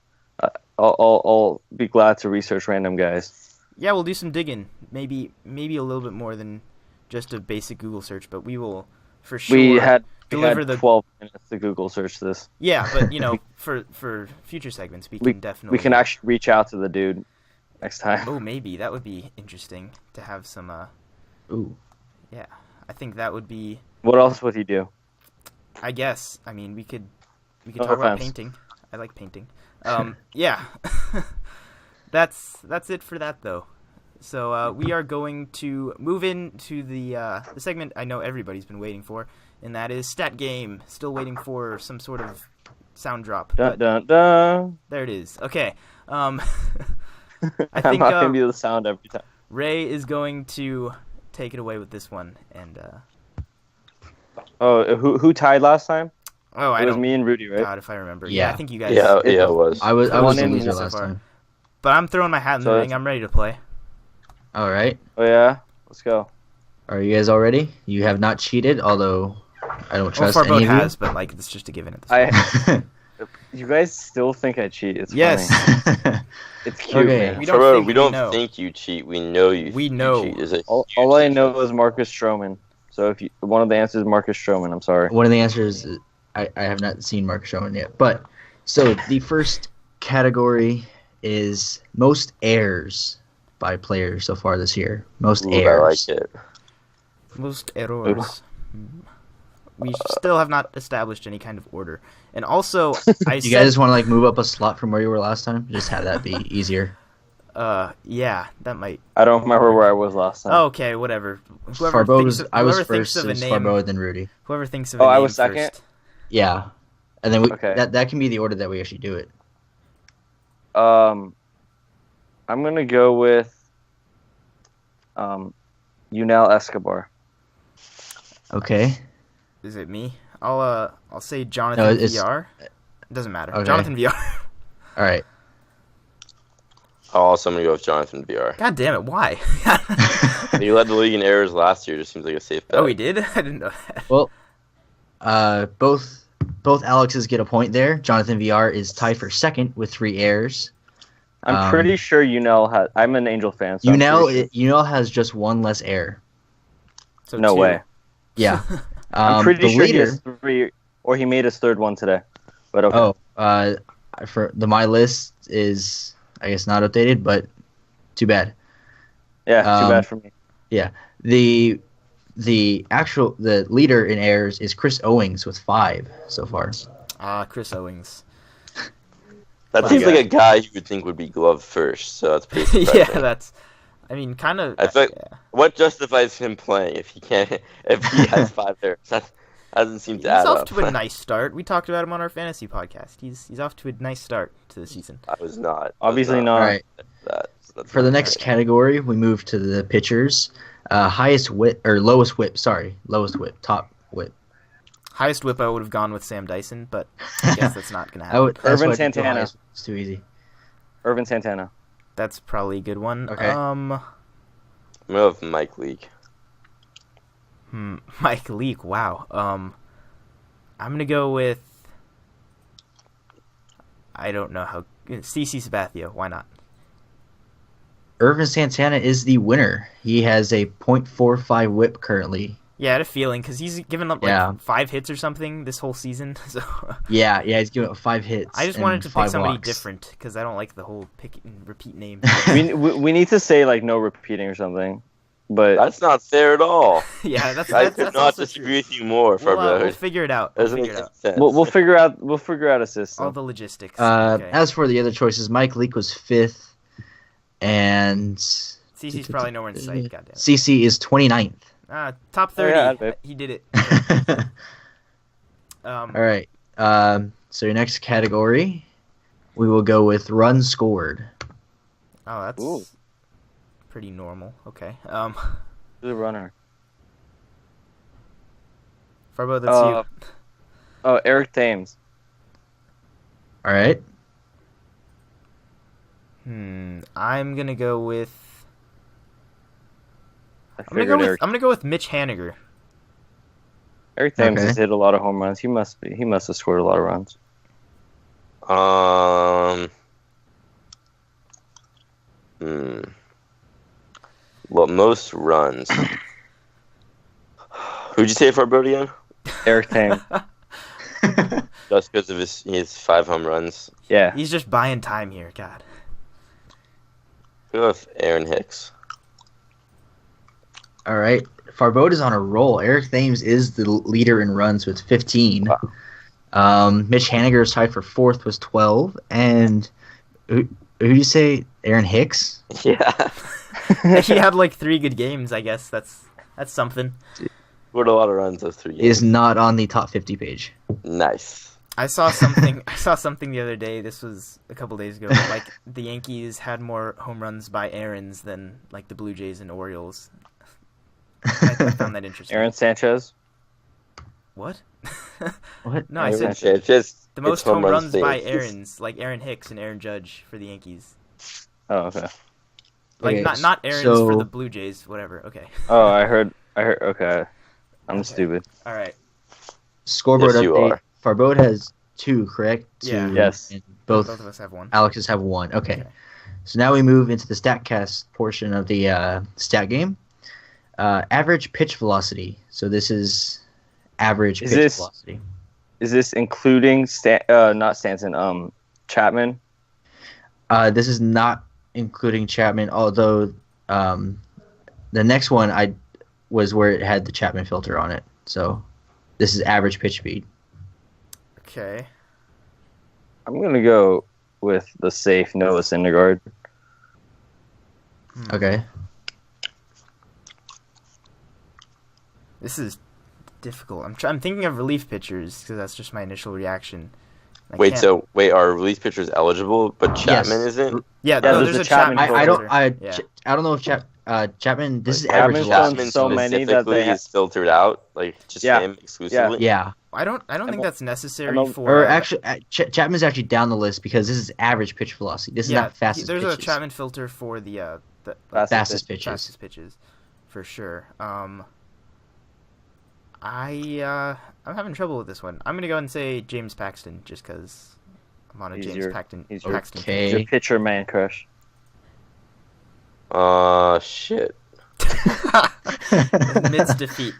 Speaker 2: I'll be glad to research random guys.
Speaker 1: Yeah, we'll do some digging. Maybe a little bit more than just a basic Google search, but we will for sure.
Speaker 2: We had 12 minutes to Google search this.
Speaker 1: Yeah, but for future segments, we
Speaker 2: can actually reach out to the dude next time.
Speaker 1: Oh, maybe that would be interesting to have some.
Speaker 4: Ooh.
Speaker 1: Yeah, I think that would be.
Speaker 2: What else would he do?
Speaker 1: I guess. I mean, we could talk about painting. I like painting. Yeah. That's it for that though. So we are going to move into the segment I know everybody's been waiting for, and that is Stat Game. Still waiting for some sort of sound drop.
Speaker 2: Dun, dun, dun.
Speaker 1: There it is. Okay. I think
Speaker 2: I'm not gonna do the sound every time.
Speaker 1: Ray is going to take it away with this one, and
Speaker 2: who tied last time?
Speaker 1: Oh,
Speaker 2: it was me and Rudy, right?
Speaker 1: God, if I remember.
Speaker 4: Yeah,
Speaker 1: I think you guys.
Speaker 3: Yeah, it was.
Speaker 4: I was the
Speaker 2: in
Speaker 4: loser
Speaker 1: so
Speaker 4: last
Speaker 1: far.
Speaker 4: time.
Speaker 1: But I'm throwing my hat in the ring. I'm ready to play.
Speaker 4: All right.
Speaker 2: Oh yeah, let's go.
Speaker 4: Are you guys all ready? You have not cheated, although I don't trust any of you.
Speaker 1: has, but like it's just a given at this point.
Speaker 2: You guys still think I cheat? It's
Speaker 1: Yes.
Speaker 2: funny. It's cute,
Speaker 4: Okay.
Speaker 2: man.
Speaker 1: We don't
Speaker 3: don't
Speaker 1: think
Speaker 3: think you cheat. We know you.
Speaker 1: We
Speaker 3: you
Speaker 1: know.
Speaker 3: cheat.
Speaker 2: All I know is Marcus Stroman. So if one of the answers is Marcus Stroman, I'm sorry.
Speaker 4: One of the answers, I have not seen Marcus Stroman yet. But, so the first category is most errors by players so far this year. Most
Speaker 3: Ooh,
Speaker 4: errors.
Speaker 3: I like it.
Speaker 1: Most errors. We still have not established any kind of order. And also,
Speaker 4: You guys want to like move up a slot from where you were last time? Just have that be easier.
Speaker 1: Yeah, that might.
Speaker 2: I don't remember where I was last time.
Speaker 1: Okay, whatever.
Speaker 4: I was first, so it's Farbo, then Rudy.
Speaker 1: Whoever thinks of a name
Speaker 2: I was second?
Speaker 1: first.
Speaker 4: Yeah. And then
Speaker 2: Okay.
Speaker 4: that can be the order that we actually do it.
Speaker 2: I'm gonna go with Yunel Escobar.
Speaker 4: Okay.
Speaker 1: Is it me? I'll say Jonathan VR. It doesn't matter.
Speaker 4: Okay.
Speaker 1: Jonathan VR.
Speaker 4: All right.
Speaker 3: I'll also go with Jonathan VR.
Speaker 1: God damn it! Why?
Speaker 3: He led the league in errors last year. Just seems like a safe bet.
Speaker 1: Oh, he did. I didn't know that.
Speaker 4: Well, both Alexes get a point there. Jonathan VR is tied for second with 3 errors.
Speaker 2: I'm pretty sure Yunel has. I'm an Angel fan. So
Speaker 4: Yunel has just 1 less error.
Speaker 1: So
Speaker 2: no
Speaker 1: 2.
Speaker 2: way.
Speaker 4: Yeah.
Speaker 2: I'm pretty
Speaker 4: the
Speaker 2: sure he
Speaker 4: leader,
Speaker 2: has 3, or he made his 3rd one today. But okay.
Speaker 4: For my list is, I guess, not updated, but too bad.
Speaker 2: Yeah, too bad for me.
Speaker 4: Yeah. The leader in errors is Chris Owings with 5 so far.
Speaker 1: Chris Owings.
Speaker 3: That seems like a guy you would think would be gloved first. So that's pretty surprising.
Speaker 1: Yeah, that's. I mean, kind of.
Speaker 3: I feel like, what justifies him playing if he has 5 errors? hasn't seemed to
Speaker 1: He's
Speaker 3: add
Speaker 1: off
Speaker 3: up.
Speaker 1: to a nice start. We talked about him on our fantasy podcast. He's off to a nice start to the season.
Speaker 3: I was not.
Speaker 2: Obviously
Speaker 4: All
Speaker 2: not.
Speaker 4: right.
Speaker 3: That's
Speaker 4: For the
Speaker 3: not
Speaker 4: next
Speaker 3: right.
Speaker 4: category, we move to the pitchers. Highest whip or lowest whip? Sorry, lowest whip. Top whip.
Speaker 1: Highest whip I would have gone with Sam Dyson, but I guess that's not gonna
Speaker 4: I
Speaker 1: happen.
Speaker 4: would, that's
Speaker 2: Irvin
Speaker 4: why I did
Speaker 2: Santana.
Speaker 4: highest. It's too easy.
Speaker 2: Irvin Santana.
Speaker 1: That's probably a good one.
Speaker 4: Okay.
Speaker 3: I'm gonna have Mike Leake.
Speaker 1: Mike Leake. Wow. I'm gonna go with. I don't know how. CC Sabathia. Why not?
Speaker 4: Irvin Santana is the winner. He has a .45 whip currently.
Speaker 1: Yeah, I had a feeling because he's given up like 5 hits or something this whole season. So
Speaker 4: Yeah, he's given up 5 hits.
Speaker 1: I just
Speaker 4: and
Speaker 1: wanted to pick
Speaker 4: 5
Speaker 1: somebody
Speaker 4: walks.
Speaker 1: different because I don't like the whole pick and repeat name.
Speaker 2: we need to say like no repeating or something, but
Speaker 3: That's not fair at all.
Speaker 1: Yeah, that's
Speaker 3: I
Speaker 1: that's,
Speaker 3: could
Speaker 1: that's
Speaker 3: not
Speaker 1: also
Speaker 3: disagree
Speaker 1: true.
Speaker 3: with you more,
Speaker 1: We'll
Speaker 3: Farbro.
Speaker 1: figure it out.
Speaker 3: Doesn't
Speaker 1: We'll
Speaker 3: make
Speaker 1: figure it out.
Speaker 3: sense.
Speaker 2: we'll figure out a system.
Speaker 1: All the logistics.
Speaker 4: Uh,
Speaker 1: Okay.
Speaker 4: As for the other choices, Mike Leake was 5th, and
Speaker 1: CC's probably nowhere in sight. Goddamn.
Speaker 4: CC is 29th.
Speaker 1: Top 30.
Speaker 2: yeah, babe.
Speaker 1: He did it.
Speaker 4: All right. So your next category, we will go with runs scored.
Speaker 1: Oh, that's
Speaker 2: Ooh.
Speaker 1: pretty normal. Okay.
Speaker 2: Who's a runner?
Speaker 1: Farbo, that's
Speaker 2: Oh, Eric Thames.
Speaker 4: All right.
Speaker 1: you. I'm gonna go with.
Speaker 2: I
Speaker 1: I'm
Speaker 2: figured Eric.
Speaker 1: gonna go with Mitch Haniger.
Speaker 2: Eric Thames
Speaker 4: Okay.
Speaker 2: has hit a lot of home runs. He must have scored a lot of runs.
Speaker 3: Well, most runs. Who'd you say for Brody again?
Speaker 2: Eric Thames.
Speaker 3: Just because of his 5 home runs.
Speaker 2: Yeah.
Speaker 1: He's just buying time here. God.
Speaker 3: Who with Aaron Hicks?
Speaker 4: All right. Farbode is on a roll. Eric Thames is the leader in runs with 15. Mitch Haniger is tied for 4th with 12. And who did you say? Aaron Hicks?
Speaker 3: Yeah.
Speaker 1: He had like 3 good games. I guess that's something.
Speaker 3: Scored a lot of runs those 3 games.
Speaker 4: Is not on the top 50 page.
Speaker 3: Nice.
Speaker 1: I saw something the other day. This was a couple days ago. Like the Yankees had more home runs by errands than like the Blue Jays and Orioles. I found that interesting.
Speaker 2: Aaron Sanchez.
Speaker 1: What?
Speaker 4: What?
Speaker 1: No, I
Speaker 3: Aaron
Speaker 1: said
Speaker 3: Sanchez,
Speaker 1: the most
Speaker 3: it's
Speaker 1: home runs by
Speaker 3: saves.
Speaker 1: errands, like Aaron Hicks and Aaron Judge for the Yankees.
Speaker 2: Oh, okay.
Speaker 1: Like
Speaker 4: Okay,
Speaker 1: not errands
Speaker 4: so-
Speaker 1: for the Blue Jays. Whatever. Okay.
Speaker 2: Oh, I heard. Okay. I'm stupid.
Speaker 1: All right.
Speaker 4: Scoreboard
Speaker 3: Yes, you
Speaker 4: update.
Speaker 3: are.
Speaker 4: Farbode has 2, correct?
Speaker 1: Yeah.
Speaker 4: 2,
Speaker 2: Yes.
Speaker 4: and
Speaker 1: Both
Speaker 4: both
Speaker 1: of us have one.
Speaker 4: Alex's have 1. Okay.
Speaker 1: Okay.
Speaker 4: So now we move into the StatCast portion of the stat game. Average pitch velocity. So this is average
Speaker 2: Is
Speaker 4: pitch
Speaker 2: this-
Speaker 4: velocity.
Speaker 2: Is this including not Stanton? Chapman.
Speaker 4: This is not including Chapman, although the next one was where it had the Chapman filter on it. So this is average pitch speed.
Speaker 1: Okay.
Speaker 2: I'm gonna go with the safe Noah Syndergaard.
Speaker 4: Okay.
Speaker 1: This is difficult. I'm thinking of relief pitchers because that's just my initial reaction. I
Speaker 3: Wait,
Speaker 1: can't-
Speaker 3: so are release pitchers eligible, but Chapman
Speaker 4: Yes.
Speaker 3: isn't?
Speaker 1: yeah,
Speaker 2: Yeah,
Speaker 1: no,
Speaker 2: there's
Speaker 1: there's
Speaker 2: a
Speaker 1: a Chapman.
Speaker 2: Chapman
Speaker 4: I don't
Speaker 1: filter. Yeah.
Speaker 4: I don't know if Chapman. This is
Speaker 3: Like,
Speaker 4: average
Speaker 2: Chapman's
Speaker 4: velocity.
Speaker 2: done so many that they
Speaker 3: specifically
Speaker 2: ha-
Speaker 3: is filtered out, like just
Speaker 2: Yeah.
Speaker 3: him exclusively.
Speaker 4: Yeah.
Speaker 1: I don't think that's necessary
Speaker 2: I'm a-
Speaker 1: for.
Speaker 4: Or actually, Chapman's actually down the list because this is average pitch velocity. This is not fastest
Speaker 1: there's
Speaker 4: pitches.
Speaker 1: a Chapman filter for the
Speaker 4: Fastest pitches.
Speaker 1: fastest pitches, for sure. I'm having trouble with this one. I'm gonna go ahead and say James Paxton just because I'm on a
Speaker 2: He's
Speaker 1: James
Speaker 2: your-
Speaker 1: Paxton.
Speaker 2: he's your-
Speaker 1: Paxton
Speaker 4: Okay.
Speaker 2: He's your pitcher man crush.
Speaker 3: Shit.
Speaker 1: Midst defeat.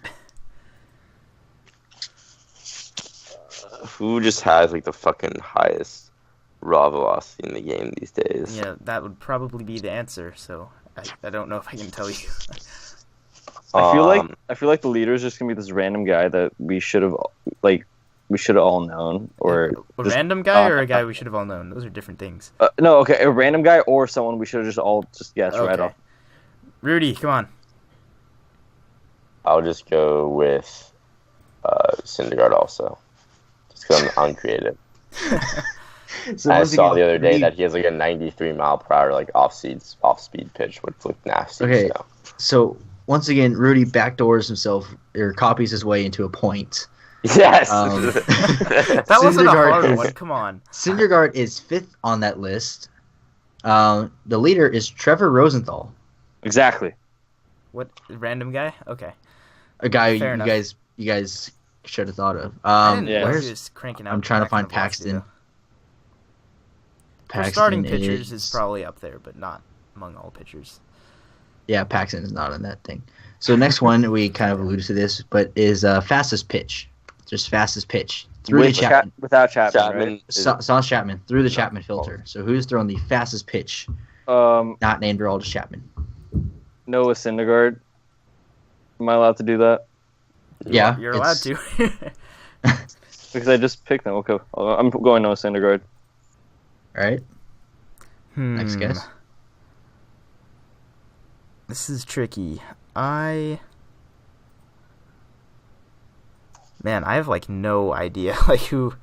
Speaker 3: Who just has like the fucking highest raw velocity in the game these days?
Speaker 1: Yeah, that would probably be the answer. So I don't know if I can tell you.
Speaker 2: I feel like the leader is just gonna be this random guy that we should have all known, or
Speaker 1: A
Speaker 2: just-
Speaker 1: random guy or a guy we should have all known. Those are different things.
Speaker 2: no, okay, a random guy or someone we should have just all just guessed right
Speaker 1: Okay.
Speaker 2: off.
Speaker 1: Rudy, come on.
Speaker 3: I'll just go with Syndergaard also. Just because I'm uncreative.
Speaker 4: So
Speaker 3: I
Speaker 4: once
Speaker 3: saw
Speaker 4: again,
Speaker 3: the other day
Speaker 4: Rudy-
Speaker 3: that he has like a 93 mile per hour like off speed pitch, which looked nasty.
Speaker 4: Okay.
Speaker 3: So.
Speaker 4: So once again, Rudy backdoors himself or copies his way into a point.
Speaker 3: Yes.
Speaker 1: That wasn't a
Speaker 4: Syndergaard
Speaker 1: hard
Speaker 4: is-
Speaker 1: one. Come on.
Speaker 4: Syndergaard is 5th on that list. The leader is Trevor Rosenthal,
Speaker 5: Exactly.
Speaker 1: What random guy? Okay.
Speaker 4: a guy
Speaker 1: Fair
Speaker 4: you
Speaker 1: enough.
Speaker 4: guys should have thought of.
Speaker 1: I didn't
Speaker 5: yeah.
Speaker 1: know he
Speaker 4: Where's
Speaker 1: was cranking out.
Speaker 4: I'm trying to
Speaker 1: that
Speaker 4: find
Speaker 1: kind of velocity,
Speaker 4: Paxton.
Speaker 1: though. For
Speaker 4: Paxton
Speaker 1: starting pitchers is probably up there, but not among all pitchers.
Speaker 4: Yeah, Paxton is not on that thing. So next one, we kind of alluded to this, but is fastest pitch. Just fastest pitch. Through the Chapman.
Speaker 5: Without Chapman,
Speaker 3: Chapman.
Speaker 4: Sauce Chapman. Through the Chapman filter. So who's throwing the fastest pitch?
Speaker 5: right?
Speaker 4: Not named Aroldis Chapman.
Speaker 5: Noah Syndergaard. Am I allowed to do that?
Speaker 4: Yeah.
Speaker 1: You're allowed
Speaker 4: it's-
Speaker 1: to.
Speaker 5: Because I just picked them. Okay, I'm going Noah Syndergaard.
Speaker 4: Right? Next guess.
Speaker 1: This is tricky. Man, I have like no idea like who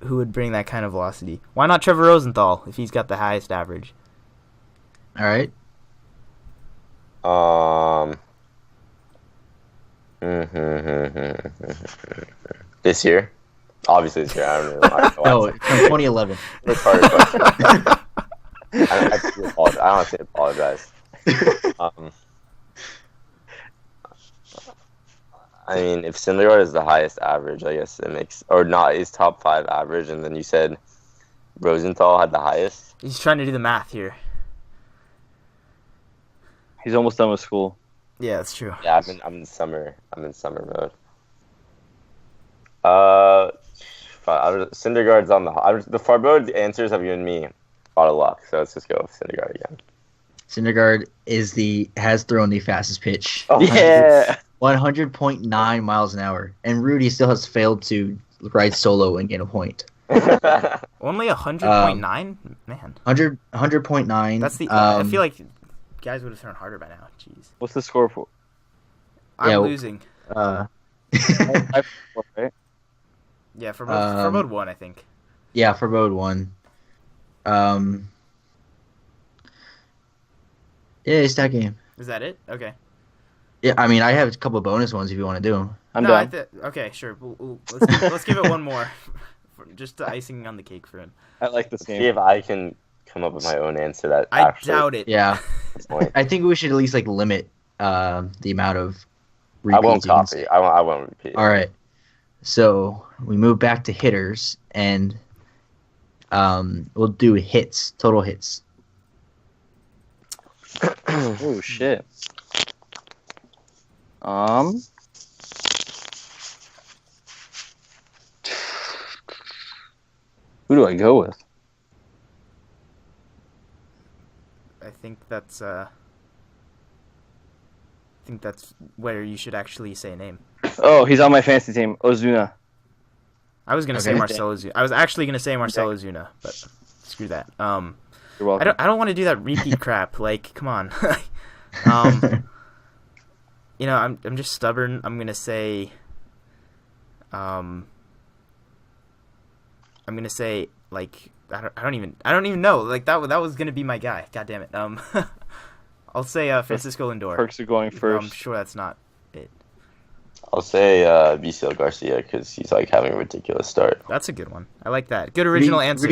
Speaker 1: would bring that kind of velocity. Why not Trevor Rosenthal if he's got the highest average?
Speaker 4: All right.
Speaker 3: This year, obviously this year. I don't know.
Speaker 4: No, from 2011.
Speaker 3: It's hard question. I honestly apologize. I mean, if Syndergaard is the highest average, I guess it makes, or not, is top 5 average, and then you said Rosenthal had the highest.
Speaker 1: He's trying to do the math here.
Speaker 5: He's almost done with school.
Speaker 1: Yeah, that's true.
Speaker 3: Yeah, I'm in summer mode. Syndergaard's on the Farbo answers have given me a lot of luck, so let's just go with Syndergaard again.
Speaker 4: Syndergaard has thrown the fastest pitch.
Speaker 3: Oh,
Speaker 5: Yeah.
Speaker 4: 100.9 miles an hour. And Rudy still has failed to ride solo and get a point.
Speaker 1: Only 100.9? Man.
Speaker 4: 100.9.
Speaker 1: That's the I feel like guys would have thrown harder by now. Jeez.
Speaker 5: What's the score for?
Speaker 1: I'm
Speaker 4: Yeah,
Speaker 1: losing.
Speaker 5: Right?
Speaker 1: Yeah, for mode 1, I think.
Speaker 4: Yeah, for mode 1. Yeah, it's that game.
Speaker 1: Is that it? Okay.
Speaker 4: Yeah, I mean, I have a couple of bonus ones if you want to do them.
Speaker 5: I'm
Speaker 1: No,
Speaker 5: done.
Speaker 1: Okay, sure. Let's give it one more. Just the icing on the cake for him.
Speaker 5: I like this
Speaker 3: See
Speaker 5: game.
Speaker 3: if I can come up with my own answer that
Speaker 1: I
Speaker 3: actually
Speaker 1: doubt it.
Speaker 4: Yeah,
Speaker 3: point.
Speaker 4: I think we should at least like limit the amount of
Speaker 3: I won't
Speaker 4: repeats you can
Speaker 3: copy. I won't repeat.
Speaker 4: All right. So we move back to hitters, and we'll do hits, total hits.
Speaker 5: Oh shit. Who do I go with?
Speaker 1: I think that's where you should actually say a name.
Speaker 5: Oh, he's on my fantasy team. Ozuna.
Speaker 1: I was gonna say
Speaker 4: Okay.
Speaker 1: Marcell Ozuna. I was actually gonna say Marcell Ozuna, but screw that.
Speaker 5: You're welcome.
Speaker 1: I don't want to do that repeat crap. Like, come on. You know, I'm just stubborn. I'm gonna say, like I don't even know. Like that was gonna be my guy. God damn it. I'll say Francisco Lindor.
Speaker 5: Perks are going first.
Speaker 1: I'm sure that's not it.
Speaker 3: I'll say VCL Garcia because he's like having a ridiculous start.
Speaker 1: That's a good one. I like that. Good original answer.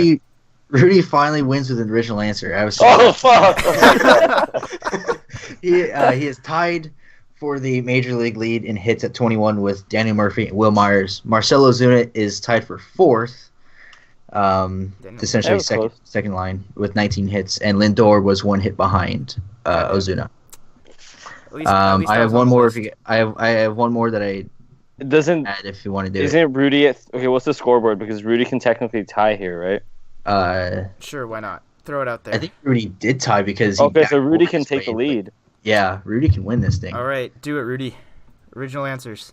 Speaker 4: Rudy finally wins with an original answer. I was.
Speaker 3: Oh fuck! Oh, my God.
Speaker 4: He is tied for the major league lead in hits at 21 with Daniel Murphy and Will Myers. Marcell Ozuna is tied for 4th. Essentially
Speaker 5: was close.
Speaker 4: second line with 19 hits, and Lindor was 1 hit behind Ozuna.
Speaker 1: At least I
Speaker 4: I have
Speaker 1: was
Speaker 4: one
Speaker 1: on the
Speaker 4: more.
Speaker 1: list.
Speaker 4: I have one more that I
Speaker 5: It doesn't.
Speaker 4: add if you want to do
Speaker 5: Isn't Rudy at? Okay, what's the scoreboard? Because Rudy can technically tie here, right?
Speaker 4: it.
Speaker 1: Sure, why not? Throw it out there.
Speaker 4: I think Rudy did tie because. he
Speaker 5: Okay, so Rudy
Speaker 4: backdoors
Speaker 5: can
Speaker 4: his
Speaker 5: take the
Speaker 4: way,
Speaker 5: lead.
Speaker 4: but- Yeah, Rudy can win this thing.
Speaker 1: All right, do it, Rudy. Original answers.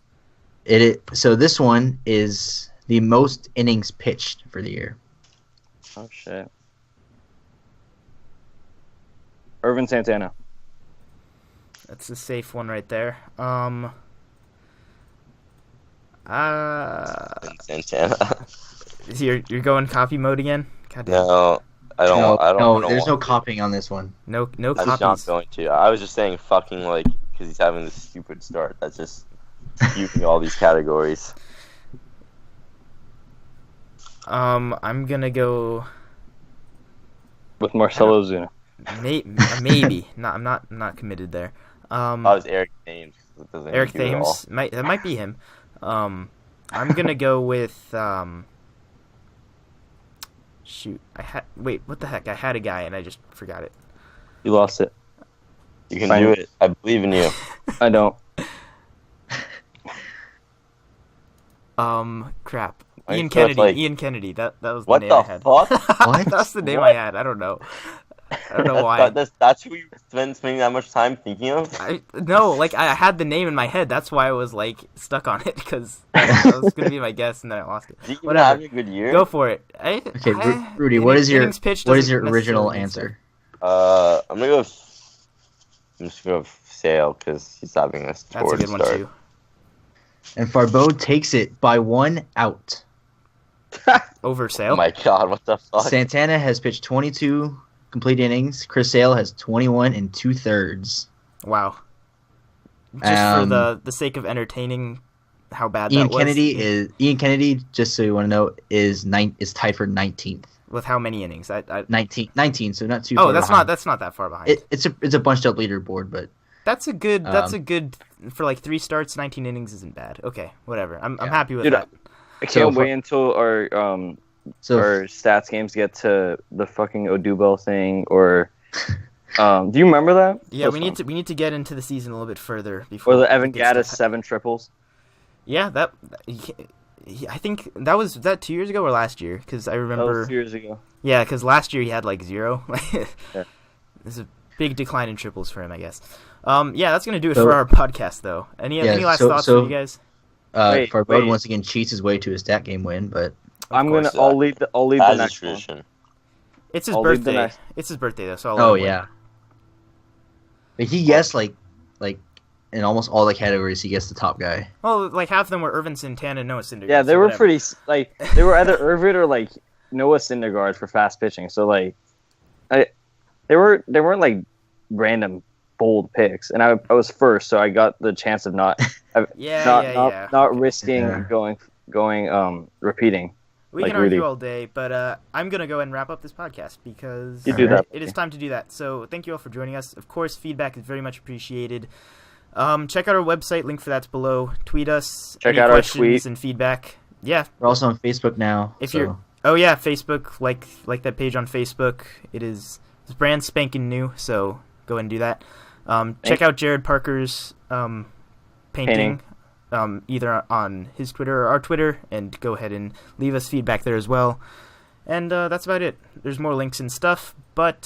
Speaker 4: So this one is the most innings pitched for the year.
Speaker 5: Oh shit. Irvin Santana.
Speaker 1: That's a safe one right there.
Speaker 3: Santana.
Speaker 1: You're going copy mode again? God damn.
Speaker 3: No, I don't.
Speaker 4: No,
Speaker 3: I don't.
Speaker 4: no,
Speaker 3: I don't
Speaker 4: there's no
Speaker 3: want to.
Speaker 4: copying on this one.
Speaker 1: No
Speaker 3: I'm just not
Speaker 1: copies.
Speaker 3: going to. I was just saying fucking like because he's having this stupid start. That's just using all these categories.
Speaker 1: I'm gonna go
Speaker 5: With Marcelo Zuna.
Speaker 1: maybe. I'm not committed there.
Speaker 3: I was Eric Thames. That doesn't
Speaker 1: Eric
Speaker 3: do it at all.
Speaker 1: Thames that might be him. I'm gonna go with shoot. What the heck? I had a guy and I just forgot it.
Speaker 5: You lost it.
Speaker 3: You can
Speaker 5: Fine.
Speaker 3: do it. I believe in you.
Speaker 5: I don't.
Speaker 1: Crap.
Speaker 3: Right,
Speaker 1: Ian
Speaker 3: so it's
Speaker 1: Kennedy.
Speaker 3: like-
Speaker 1: Ian Kennedy. That was the
Speaker 3: What
Speaker 1: name
Speaker 3: the
Speaker 1: I had.
Speaker 3: fuck?
Speaker 4: What?
Speaker 1: That's the name
Speaker 3: What?
Speaker 1: I had. I don't know. I don't know why.
Speaker 3: That's who you spend spending that much time thinking of.
Speaker 1: No, like I had the name in my head. That's why I was like stuck on it because that was gonna be my guess and then I lost it.
Speaker 3: Did you even
Speaker 1: Whatever.
Speaker 3: have a good year?
Speaker 1: Go for it.
Speaker 4: Okay, Rudy, what is your
Speaker 1: innings pitched
Speaker 4: what is
Speaker 1: doesn't
Speaker 4: your original
Speaker 1: necessarily mean
Speaker 4: answer?
Speaker 3: I'm gonna go. I'm just gonna go with Sale because he's having a
Speaker 1: That's a
Speaker 3: torrid
Speaker 1: good one
Speaker 3: start.
Speaker 1: too.
Speaker 4: And Farbeau takes it by 1 out.
Speaker 1: Over
Speaker 3: Oh
Speaker 1: Sale.
Speaker 3: my god, what the fuck?
Speaker 4: Santana has pitched 22 complete innings. Chris Sale has 21 2/3.
Speaker 1: Wow. Just for
Speaker 4: Um,
Speaker 1: the sake of entertaining, how bad
Speaker 4: Ian
Speaker 1: that was.
Speaker 4: Ian Kennedy, just so you want to know, is tied for 19th.
Speaker 1: With how many innings?
Speaker 4: 19, so not too far
Speaker 1: Oh, that's
Speaker 4: behind.
Speaker 1: not that far behind.
Speaker 4: It's a bunched up leaderboard, but
Speaker 1: That's a good for like 3 starts. 19 innings isn't bad. Okay, whatever. I'm
Speaker 4: Yeah.
Speaker 1: happy with
Speaker 5: Dude,
Speaker 1: that.
Speaker 5: I
Speaker 4: So
Speaker 5: can't
Speaker 4: for-
Speaker 5: wait until our
Speaker 4: so
Speaker 5: stats games get to the fucking Odubel thing or do you remember that?
Speaker 1: Yeah,
Speaker 5: That
Speaker 1: we
Speaker 5: was
Speaker 1: need to get into the season a little bit further before.
Speaker 5: fun. Or the
Speaker 1: it
Speaker 5: Evan
Speaker 1: gets
Speaker 5: Gaddis
Speaker 1: to-
Speaker 5: 7 triples.
Speaker 1: Yeah, I think was that 2 years ago or last year? Because I
Speaker 5: That
Speaker 1: remember.
Speaker 5: was 2 years ago.
Speaker 1: Yeah, because last year he had like 0.
Speaker 5: Yeah.
Speaker 1: There's a big decline in triples for him, I guess. Yeah, that's gonna do it
Speaker 4: So-
Speaker 1: for our podcast, though. Any last thoughts from you guys?
Speaker 5: Wait,
Speaker 4: Farbeau
Speaker 5: wait.
Speaker 4: once again cheats his way to his stat game win, but
Speaker 3: course,
Speaker 5: I'll leave the
Speaker 3: As a
Speaker 5: next one.
Speaker 3: tradition.
Speaker 1: It's his
Speaker 5: I'll leave the
Speaker 1: birthday.
Speaker 5: next-
Speaker 1: It's his birthday though, so I'll let him win.
Speaker 4: yeah. But he guessed like in almost all the categories he gets the top guy.
Speaker 1: Well, like half of them were Irvin Santana and Noah Syndergaard.
Speaker 5: Yeah, they
Speaker 1: so
Speaker 5: were
Speaker 1: whatever.
Speaker 5: pretty like they were either Irvin or like Noah Syndergaard for fast pitching. So like, they weren't like random bold picks, and I was first, so I got the chance of not not risking
Speaker 4: Yeah.
Speaker 5: going repeating.
Speaker 1: We
Speaker 5: like
Speaker 1: can argue
Speaker 5: Rudy.
Speaker 1: all day, but I'm going to go ahead and wrap up this podcast because
Speaker 5: You do that.
Speaker 1: it is time to do that. So thank you all for joining us. Of course, feedback is very much appreciated. Check out our website. Link for that's below. Tweet us.
Speaker 5: Check
Speaker 1: any
Speaker 5: out our
Speaker 1: questions
Speaker 5: tweet.
Speaker 1: and feedback. Yeah.
Speaker 4: We're also on Facebook now.
Speaker 1: If
Speaker 4: so.
Speaker 1: you're Oh, yeah, Facebook. Like that page on Facebook. It's brand spanking new, so go ahead and do that. Check out Jarrod Parker's painting. Either on his Twitter or our Twitter, and go ahead and leave us feedback there as well. And that's about it. There's more links and stuff, but